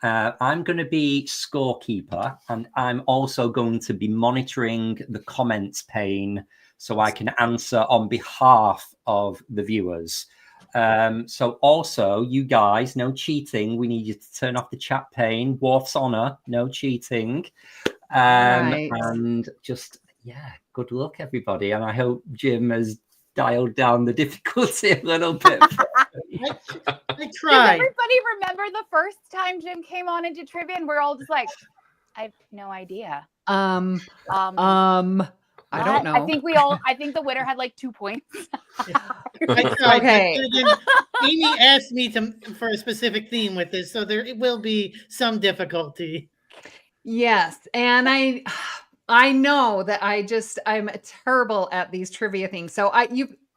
I'm going to be scorekeeper, and I'm also going to be monitoring the comments pane so I can answer on behalf of the viewers. So also, you guys, no cheating. We need you to turn off the chat pane. Dwarf's honor, no cheating. Right. And just, yeah, good luck, everybody. And I hope Jim has dialed down the difficulty a little bit. I tried. Does everybody remember the first time Jim came on into trivia and we're all just like, I have no idea. I don't know. I think the winner had like 2 points. I tried. Okay. Amy asked me for a specific theme with this, so there will be some difficulty. Yes, and I know that I'm terrible at these trivia things. So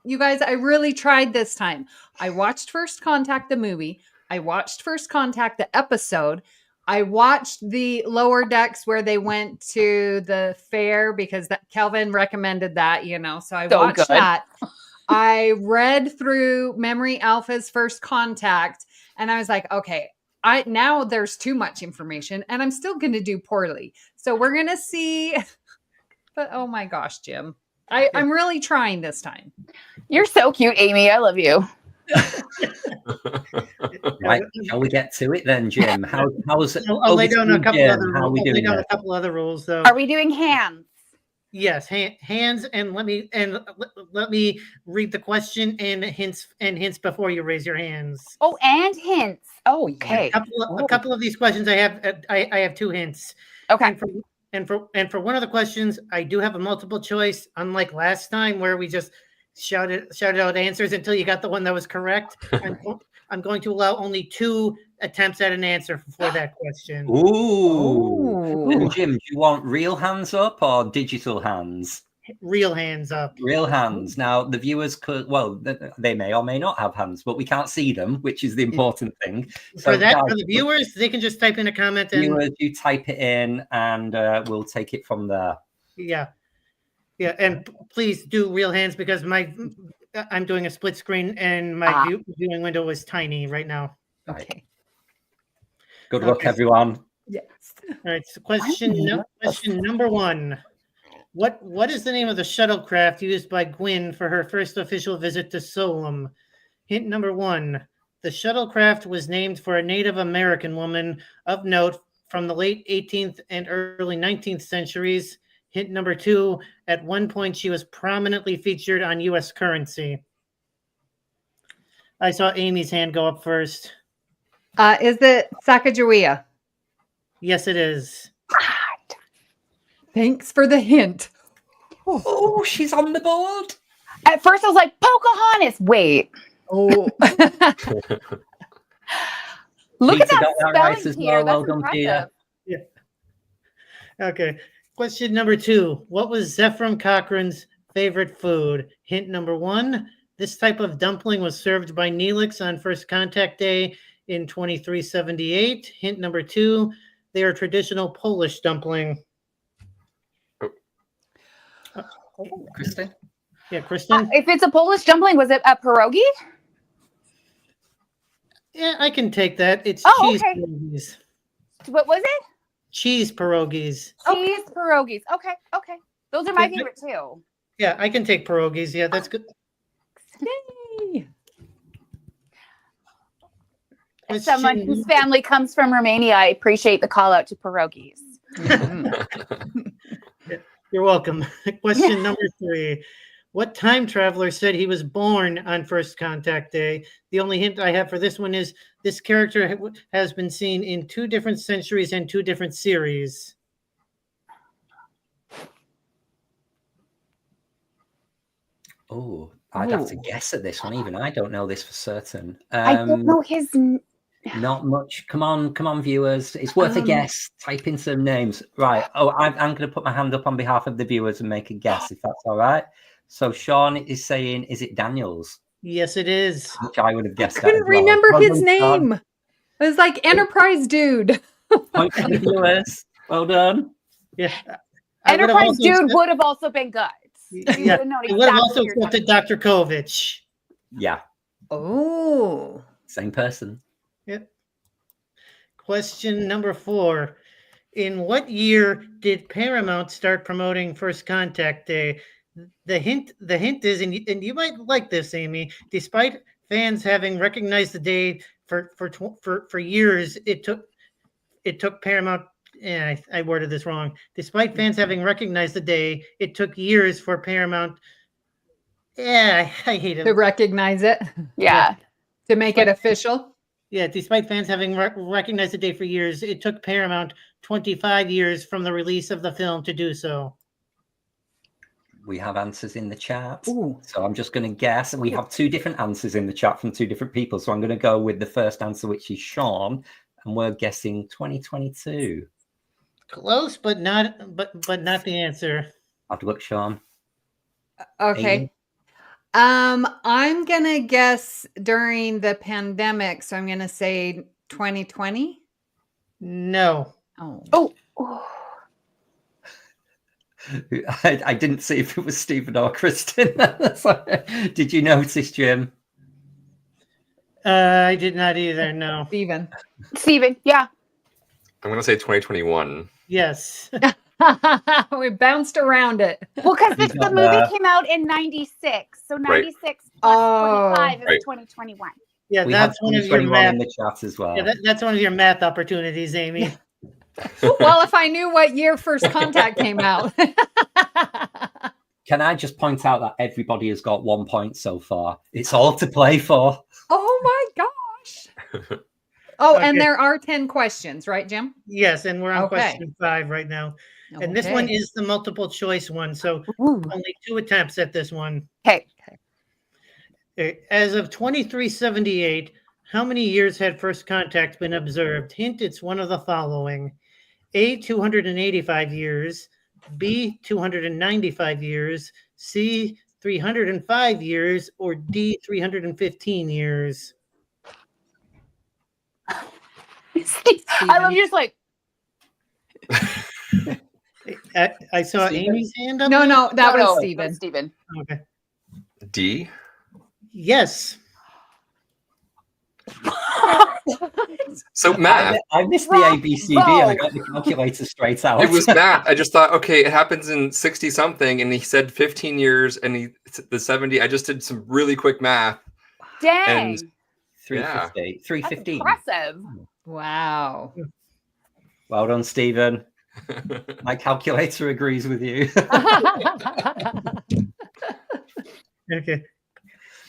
you guys, I really tried this time. I watched First Contact the movie. I watched First Contact the episode. I watched the Lower Decks where they went to the fair because Kelvin recommended that, so I watched that. I read through Memory Alpha's First Contact, and I was like, okay, now there's too much information, and I'm still going to do poorly. So we're going to see. But oh my gosh, Jim, I'm really trying this time. You're so cute, Amy. I love you. Right, shall we get to it then, Jim? How's it? I'll lay down a couple other rules. I'll lay down a couple other rules, though. Are we doing hands? Yes, hands, and let me read the question and hints before you raise your hands. Oh, and hints. Oh, okay. A couple of these questions I have 2 hints. Okay. And for one of the questions, I do have a multiple choice, unlike last time where we just shouted out answers until you got the one that was correct. I'm going to allow only 2 attempts at an answer for that question. Ooh. And Jim, do you want real hands up or digital hands? Real hands up. Real hands. Now, the viewers could, well, they may or may not have hands, but we can't see them, which is the important thing. So for the viewers, they can just type in a comment. Viewers, you type it in, and we'll take it from there. Yeah. Yeah, and please do real hands because I'm doing a split screen and my viewing window is tiny right now. Okay. Good luck, everyone. Yes. All right. So question number 1. What is the name of the shuttlecraft used by Gwyn for her first official visit to Solum? Hint number 1. The shuttlecraft was named for a Native American woman of note from the late 18th and early 19th centuries. Hint number 2, at one point she was prominently featured on U.S. currency. I saw Amy's hand go up first. Is it Sacagawea? Yes, it is. Thanks for the hint. Oh, she's on the board. At first I was like, Pocahontas. Wait. Oh. Look at that got right spelling as here. well. That's Well done, Peter. impressive. Yeah. Okay. Question number 2. What was Zephram Cochrane's favorite food? Hint number 1. This type of dumpling was served by Neelix on First Contact Day in 2378. Hint number 2. They are traditional Polish dumpling. Kristin? Yeah, Kristin? If it's a Polish dumpling, was it a pierogi? Yeah, I can take that. It's cheese okay. pierogies. What was it? Cheese pierogies. Cheese pierogies. Okay. Those are my favorite too. Yeah, I can take pierogies. Yeah, that's good. Yay. As someone whose family comes from Romania, I appreciate the call out to pierogies. You're welcome. Question number 3. What time traveler said he was born on First Contact Day? The only hint I have for this one is this character has been seen in 2 different centuries and 2 different series. Oh, I'd have to guess at this one. Even I don't know this for certain. I don't know his Not much. Come on, viewers. It's worth a guess. Type in some names. Right. Oh, I'm going to put my hand up on behalf of the viewers and make a guess, if that's all right. So Sean is saying, is it Daniels? Yes, it is. Which I would have guessed. Couldn't remember his name. It was like Enterprise Dude. Point for the viewers. Well done. Yeah. Enterprise Dude would have also been good. Yeah. I would have also accepted Dr. Kovich. Yeah. Oh. Same person. Yep. Question number 4. In what year did Paramount start promoting First Contact Day? The hint is, and you might like this, Amy, despite fans having recognized the day for years, it took Paramount. Yeah, I worded this wrong. Despite fans having recognized the day, it took years for Paramount. Yeah, I hate it. To recognize it. Yeah. To make it official. Yeah, despite fans having recognized the day for years, it took Paramount 25 years from the release of the film to do so. We have answers in the chat. Ooh. So I'm just going to guess. And we have 2 different answers in the chat from 2 different people. So I'm going to go with the first answer, which is Sean. And we're guessing 2022. Close, but not the answer. Hard luck, Sean. Okay. Amy? I'm gonna guess during the pandemic, so I'm gonna say 2020. No. Oh. I didn't see if it was Stephen or Kristin. Did you notice, Jim? I did not either. No. Steven, yeah. I'm going to say 2021. Yes. We bounced around it. Well, because the movie came out in 96. So 96 plus 25 is 2021. Yeah, we that's one of your math in the chat as well. Yeah, that's one of your math opportunities, Amy. Well, if I knew what year First Contact came out. Can I just point out that everybody has got 1 point so far? It's all to play for. Oh my gosh. Oh, okay. And there are 10 questions, right, Jim? Yes, and we're on question 5 right now. Okay. And this one is the multiple choice one, so only 2 attempts at this one. Okay. As of 2378, how many years had First Contact been observed? Hint, it's one of the following. A, 285 years. B, 295 years. C, 305 years. Or D, 315 years. I love you just like. I saw Amy's hand up. No, that was Stephen. Stephen. Okay. D? Yes. So math. I missed the ABCD and I got the calculator straight out. It was math. I just thought, okay, it happens in 60 something, and he said 15 years, and the 70. I just did some really quick math. Dang. And 350. 315. Impressive. Wow. Well done, Stephen. My calculator agrees with you. Okay.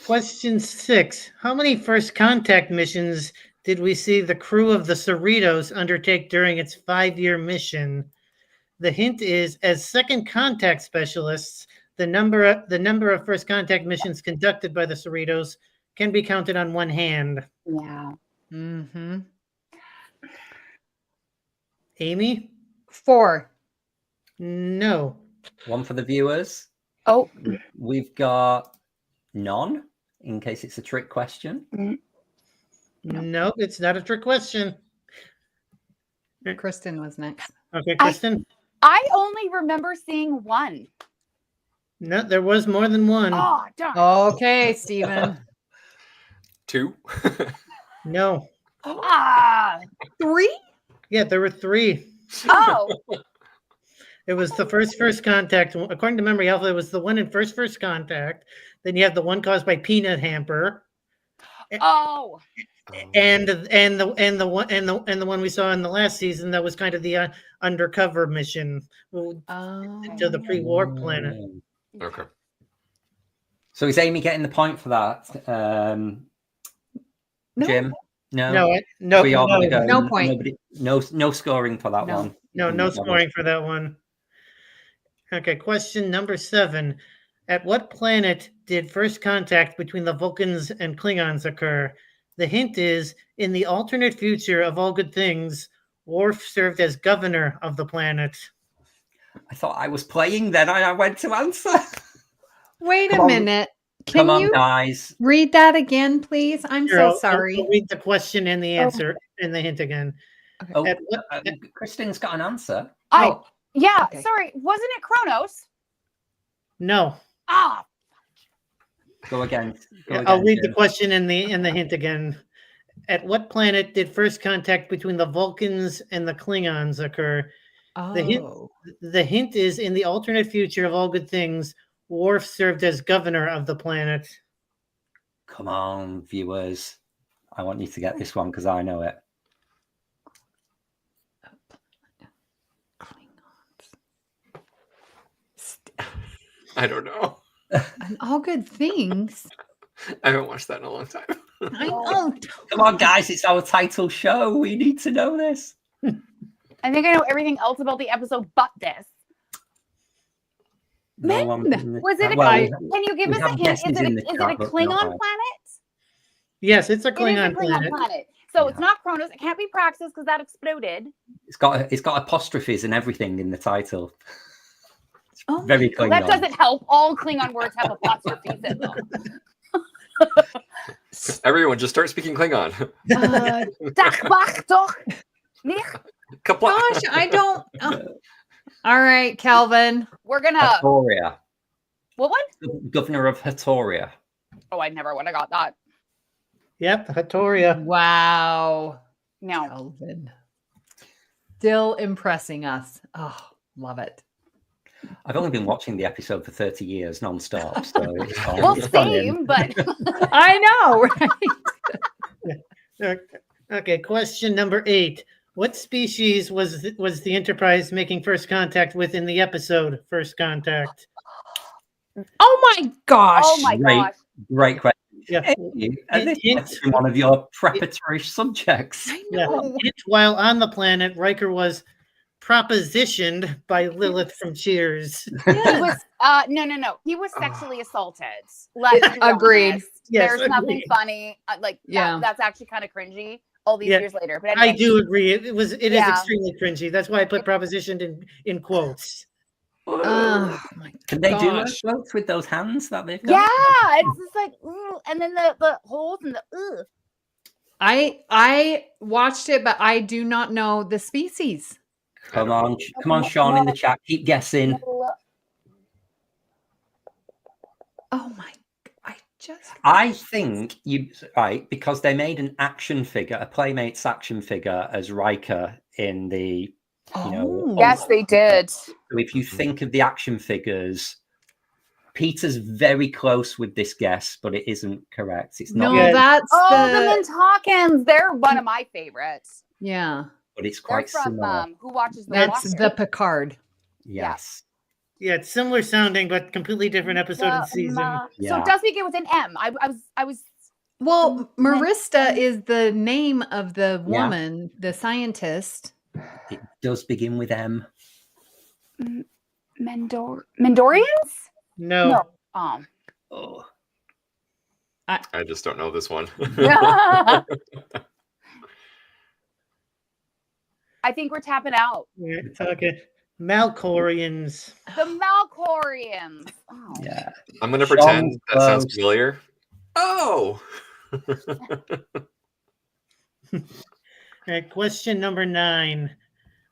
Question 6. How many First Contact missions did we see the crew of the Cerritos undertake during its 5-year mission? The hint is, as second contact specialists, the number of First Contact missions conducted by the Cerritos can be counted on one hand. Yeah. Mm-hmm. Amy? 4. No. 1 for the viewers. Oh. We've got none, in case it's a trick question. No, it's not a trick question. Kristin was next. Okay, Kristin? I only remember seeing 1. No, there was more than 1. Oh, darn. Okay, Stephen. 2? No. 3? Yeah, there were 3. Oh. It was the first contact. According to Memory Alpha, it was the one in first contact. Then you have the one caused by Peanut Hamper. Oh. And the one we saw in the last season that was kind of the undercover mission to the pre-war planet. Okay. So is Amy getting the point for that? No. Jim? No. No point. No scoring for that one. No scoring for that one. Okay, question number 7. At what planet did first contact between the Vulcans and Klingons occur? The hint is, in the alternate future of all good things, Worf served as governor of the planet. I thought I was playing, then I went to answer. Wait Come a on. minute. Come Can on, you guys. read that again, please? I'm Sure, so I'll sorry. read the question and the answer and the hint again. Oh, At what- Kristin's got an answer. Yeah, Okay. sorry. Wasn't it Kronos? No. Ah, Go again. I'll read the question and the hint again. At what planet did first contact between the Vulcans and the Klingons occur? Oh. The hint is, in the alternate future of all good things, Worf served as governor of the planet. Come on, viewers. I want you to get this one because I know it. I don't know. And all good things. I haven't watched that in a long time. I know. Come on, guys. It's our title show. We need to know this. I think I know everything else about the episode but this. No one- Was it a well, Can you give we us have a hint? guesses Is it in a the chat, but Klingon not I. planet? Yes, it's a It is Klingon a Klingon planet. So Yeah. it's not Kronos. It can't be Praxis because that exploded. It's got apostrophes and everything in the title. It's Oh very Well, Klingon. that doesn't help. All Klingon words have apostrophes in them. Everyone, just start speaking Klingon. Dag, bach, doch, nicht. Kapla. Gosh, I don't. All right, Kelvin. We're gonna. Hatoria. What one? Governor of Hatoria. Oh, I never would have got that. Yep, Hatoria. Wow. No. Kelvin. Still impressing us. Oh, love it. I've only been watching the episode for 30 years non-stop. So it's fine. Well, It's fine. same, but I know, right? Okay, question number 8. What species was the Enterprise making first contact with in the episode First Contact? Oh my gosh. oh my Great. gosh. Great question. Yeah. And this Hint- is one of your preparatory subjects. I Yeah. know. While on the planet, Riker was propositioned by Lilith from Cheers. He was no. He was sexually assaulted. Let's be Agreed. honest. Yes, There's nothing agreed. funny. Yeah. That's actually kind of cringy all these Yeah, years later. But I anyway, do agree. It is Yeah. extremely cringy. That's why I put propositioned in quotes. Oh my Can they do gosh. those floats with those hands that they've got? Yeah, it's just like, and then the holes and the I watched it, but I do not know the species. Come on, Sean in the chat. Keep guessing. Oh my! I think because they made an action figure, a Playmates action figure as Riker in the, Yes, they did. So if you think of the action figures, Peter's very close with this guess, but it isn't correct. It's not, No, Yeah. that's The Mintalkins. They're one of my favorites. yeah. but it's They're quite from similar. Who Watches the That's Watcher. the Picard. Yes. Yeah, it's similar sounding, but completely different episode and season. So Yeah. it does begin with an M. I was Well, Marista is the name of the Yeah. woman, the scientist. It does begin with M. Mendorians? No. Oh. I just don't know this one. I think we're tapping out. Yeah, okay. Malcorians. The Malcorians. Oh. Yeah. I'm going to Sean pretend that sounds close. familiar. Oh! All right, question number 9.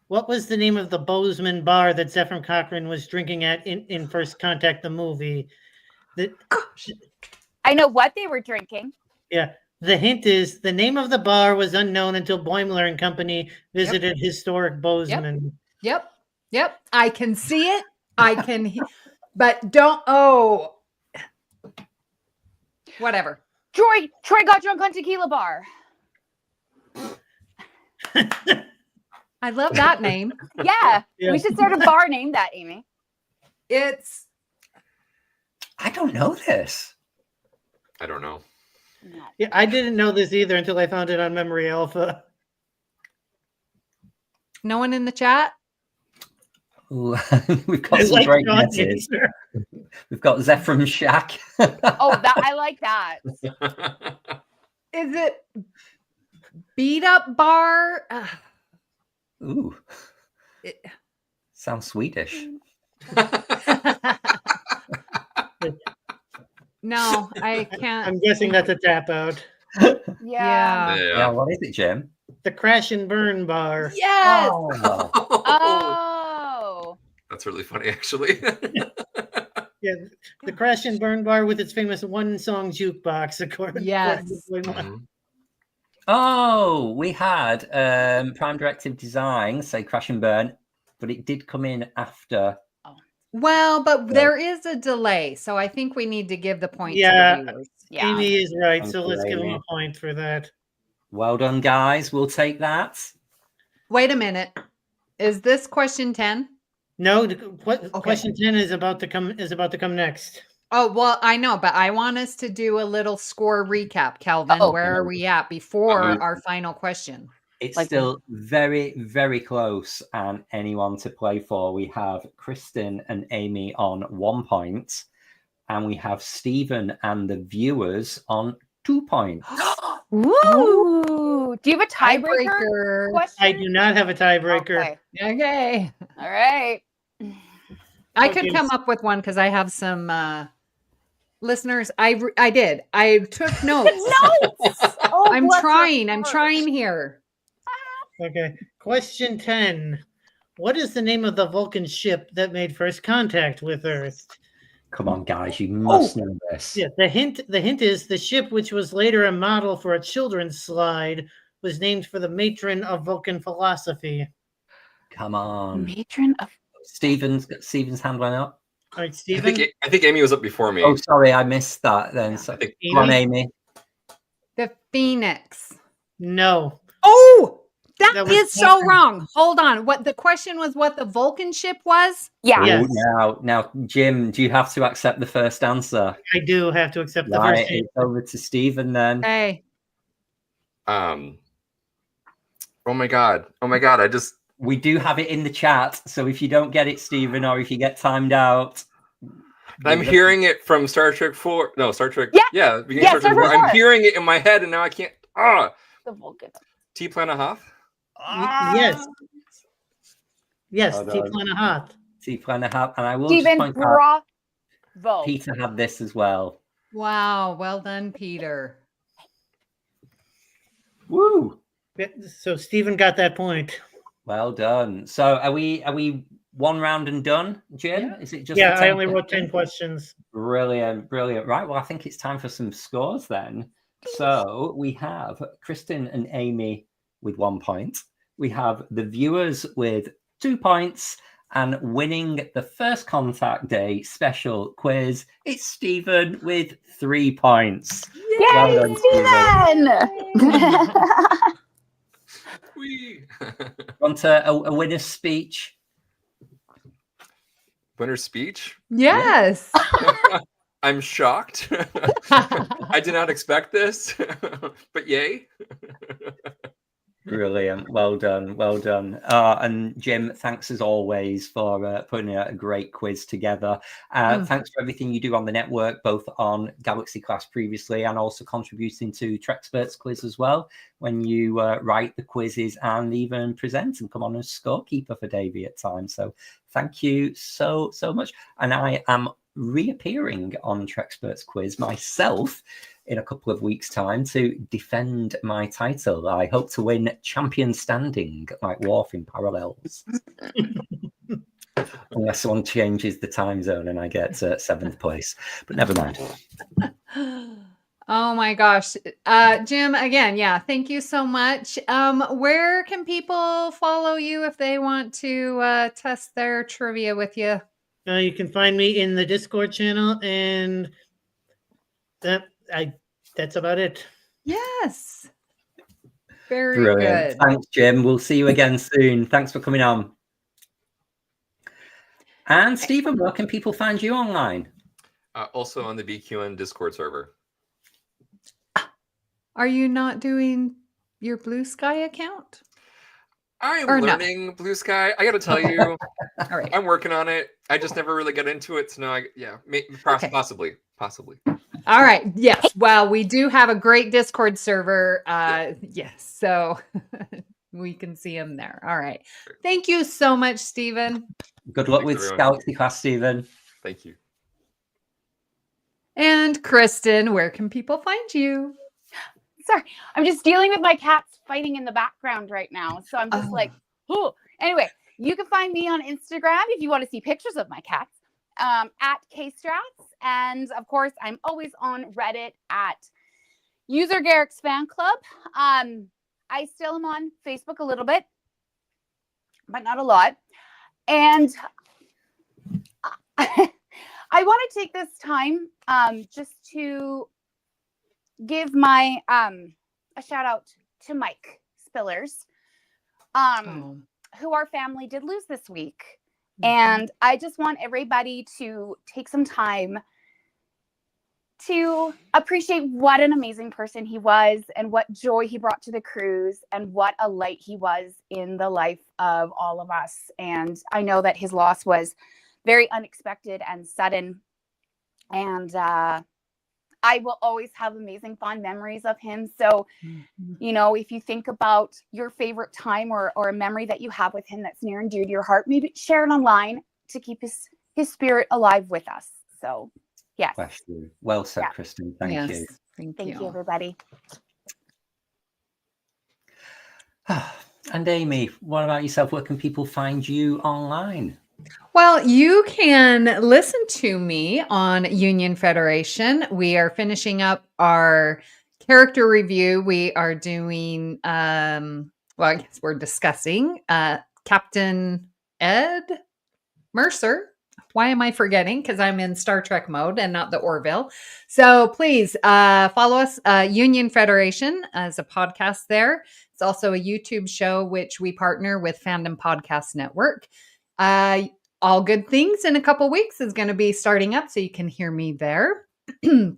What was the name of the Bozeman bar that Zephyr Cochrane was drinking at in First Contact, the movie? Gosh. I know what they were drinking. Yeah. The hint is the name of the bar was unknown until Boimler and company visited historic Bozeman. Yep. I can see it. I can, but don't. Oh, whatever. Troy got drunk on Tequila Bar. I love that name. Yeah, Yeah. we should start a bar named that, Amy. It's I don't know this. I don't know. No. Yeah, I didn't know this either until I found it on Memory Alpha. no one in the chat. Ooh, we've got I some like great John's guesses. answer. We've got Zephram Shack. Oh, that I like that. Is it beat up bar? Ooh. Sounds Swedish. No, I can't. I'm guessing that's a tap out. Yeah. Yeah, what is it, Jim? The Crash and Burn bar. Yes. Oh, Oh. That's really funny, actually. Yeah, the Crash and Burn bar with its famous one-song jukebox. According Yes. to Point One. Mhm. oh, we had Prime Directive Design say Crash and Burn, but it did come in after. Well, but there is a delay, so I think we need to give the point Yeah. to the viewers. Yeah. Amy is right, Thank so you, let's give him Amy. a point for that. Well done, guys. We'll take that. Wait a minute. Is this question 10? No, question 10 is about to come next. Oh, well, I know, but I want us to do a little score recap, Kelvin. Oh. Where are we at before Uh-oh. our final question? It's Like- still very, very close, and anyone to play for. We have Kristin and Amy on 1 point, and we have Stephen and the viewers on 2 points. Woo! Do you have a tiebreaker question? I do not have a tiebreaker. Okay. All right. I Okay. could come up with one because I have some listeners. I did. I took notes. Oh, I'm bless her trying. I'm heart. trying here. Okay. Question 10. What is the name of the Vulcan ship that made first contact with Earth? Come on, guys, you must know this. Yeah, the hint is the ship, which was later a model for a children's slide, was named for the matron of Vulcan philosophy. Come on. Matron of Stephen's hand went up. All right, I Stephen. think Amy was up before me. Oh, sorry, I missed that then. So, I think- come on, Amy. The Phoenix. No. Oh, That that was is so Vulcan. wrong. Hold on. What the question was? What the Vulcan ship was? yeah. Yes. Now, Jim, do you have to accept the first answer? I do have to accept the Right, first it's over to Stephen then. Hey, Oh my god. I just We do have it in the chat, so if you don't get it, Stephen, or if you get timed out, I'm hearing it from Star Trek 4. No, Star Trek. Yeah. Yeah, beginning Yeah, of Star Trek Star 4. Trek I'm 4. hearing it in my head and now I can't. The Vulcan. T Planet Hoth? Yes. Yes, Hold T on. Planet Hoth. T-Planet have, and I will just Stephen, point out, bravo. Peter had this as well. wow. Well done, Peter. Woo! Yeah, so Stephen got that point. Well done. So are we one round and done, Jim? Is it just Yeah, the I 10 only wrote 10 questions? questions. Brilliant. Right, well, I think it's time for some scores then. So we have Kristin and Amy with 1 point. We have the viewers with 2 points. And winning the First Contact Day special quiz, it's Stephen with 3 points. Yay, Well done, Stephen! Whee! Want a winner's speech? Winner's speech? Yes. I'm shocked. I did not expect this, but yay. Brilliant. Well done. Well done. And Jim, thanks as always for putting a great quiz together. Thanks for everything you do on the network, both on Galaxy Class previously and also contributing to Trexperts quiz as well, when you write the quizzes and even present and come on as scorekeeper for Davey at times. So thank you so much. And I am reappearing on Trexperts quiz myself in a couple of weeks' time to defend my title. I hope to win champion standing like Worf in Parallels. Unless someone changes the time zone and I get 7th place. But never mind. Oh my gosh. Jim, again, yeah, thank you so much. Where can people follow you if they want to test their trivia with you? You can find me in the Discord channel, and that's about it. Yes. Very Brilliant. good. Thanks, Jim. We'll see you again soon. Thanks for coming on. And Stephen, where can people find you online? Also on the BQN Discord server. Are you not doing your Bluesky account? I'm Or no? learning Blue Sky. I got to tell you, All right. I'm working on it. I just never really got into it. So now, possibly. All right. Yes. Well, we do have a great Discord server. Yes. So we can see him there. All right. Thank you so much, Stephen. Good luck Thanks, with everyone. Galaxy Class, Stephen. Thank you. And Kristin, where can people find you? Sorry, I'm just dealing with my cats fighting in the background right now. So I'm just like, oh. Anyway, you can find me on Instagram if you want to see pictures of my cats at KStrats. And of course, I'm always on Reddit at User Garrick's Fan Club. I still am on Facebook a little bit, but not a lot. And I want to take this time just to give my a shout out to Mike Spillers, who our family did lose this week. And I just want everybody to take some time to appreciate what an amazing person he was and what joy he brought to the cruise and what a light he was in the life of all of us. And I know that his loss was very unexpected and sudden. And I will always have amazing fond memories of him. So, you know, if you think about your favorite time or a memory that you have with him that's near and dear to your heart, maybe share it online to keep his spirit alive with us. So, yes. Well said, Kristin. Thank you. Thank you, everybody. And Amy, what about yourself? Where can people find you online? Well, you can listen to me on Union Federation. We are finishing up our character review. We are doing, well, I guess we're discussing Captain Ed Mercer. Why am I forgetting? Because I'm in Star Trek mode and not the Orville. So please follow us, Union Federation, as a podcast there. It's also a YouTube show, which we partner with Fandom Podcast Network. All Good Things in a couple weeks is going to be starting up, so you can hear me there. I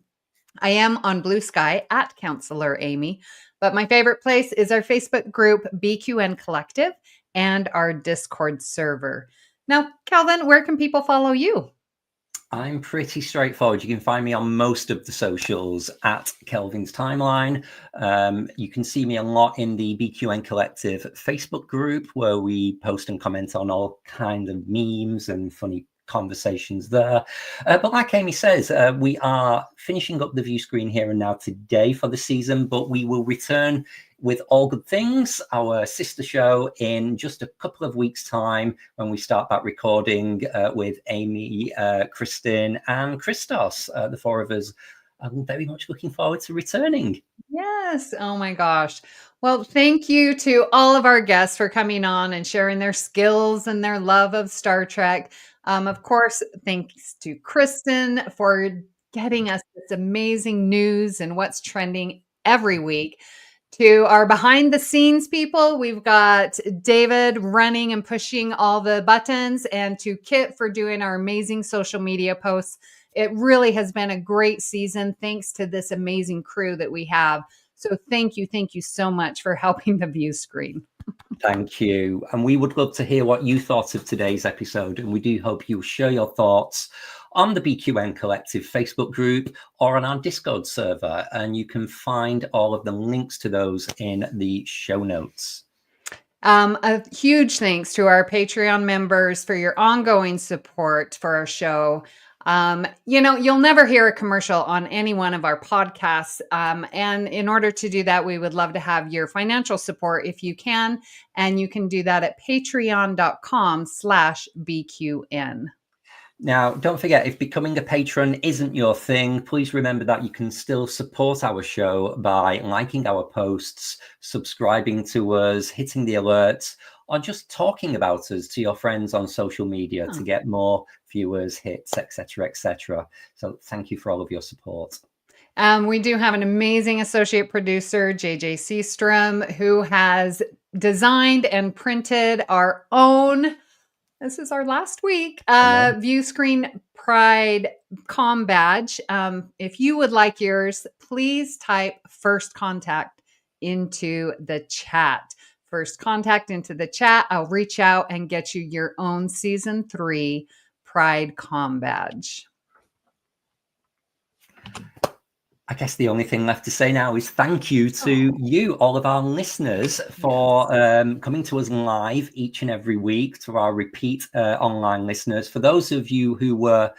am on Bluesky at Counselor Amy, but my favorite place is our Facebook group, BQN Collective, and our Discord server. Now, Kelvin, where can people follow you? I'm pretty straightforward. You can find me on most of the socials at Kelvin's Timeline. You can see me a lot in the BQN Collective Facebook group, where we post and comment on all kinds of memes and funny conversations there. But like Amy says, we are finishing up the view screen here and now today for the season, but we will return with All Good Things, our sister show, in just a couple of weeks' time when we start back recording with Amy, Kristin, and Christos. The four of us are very much looking forward to returning. Yes. Oh my gosh. Well, thank you to all of our guests for coming on and sharing their skills and their love of Star Trek. Of course, thanks to Kristin for getting us this amazing news and what's trending every week. To our behind the scenes people, we've got David running and pushing all the buttons, and to Kit for doing our amazing social media posts. It really has been a great season thanks to this amazing crew that we have. So thank you so much for helping the view screen. Thank you. And we would love to hear what you thought of today's episode. And we do hope you'll share your thoughts on the BQN Collective Facebook group or on our Discord server. And you can find all of the links to those in the show notes. A huge thanks to our Patreon members for your ongoing support for our show. You know, you'll never hear a commercial on any one of our podcasts. And in order to do that, we would love to have your financial support if you can. And you can do that at patreon.com/BQN. Now, don't forget, if becoming a patron isn't your thing, please remember that you can still support our show by liking our posts, subscribing to us, hitting the alerts, or just talking about us to your friends on social media to get more viewers, hits, etc., etc. So thank you for all of your support. We do have an amazing associate producer, JJ Seastrom, who has designed and printed our own, this is our last week, Viewscreen Pride Com badge. If you would like yours, please type First Contact into the chat. First Contact into the chat. I'll reach out and get you your own Season 3 Pride Com badge. guess the only thing left to say now is thank you to you, all of our listeners, for coming to us live each and every week, to our repeat online listeners. For those of you who were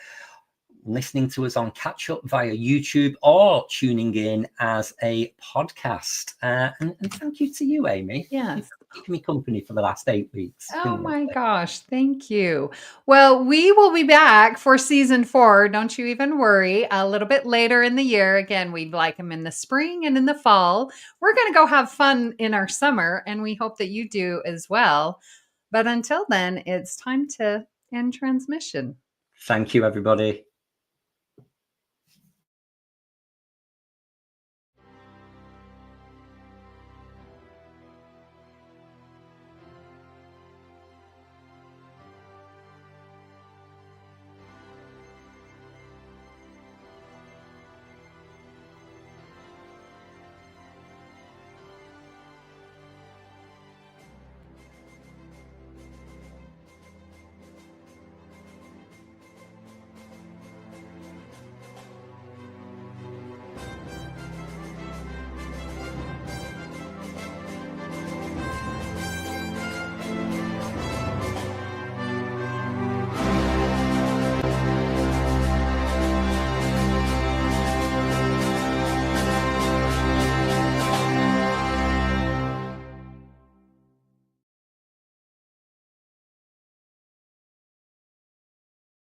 listening to us on catch up via YouTube or tuning in as a podcast. And thank you to you, Amy. Yes. For keeping me company for the last 8 weeks. Oh my gosh. Thank you. Well, we will be back for season 4. Don't you even worry. A little bit later in the year. Again, we'd like them in the spring and in the fall. We're going to go have fun in our summer, and we hope that you do as well. But until then, it's time to end transmission. Thank you, everybody.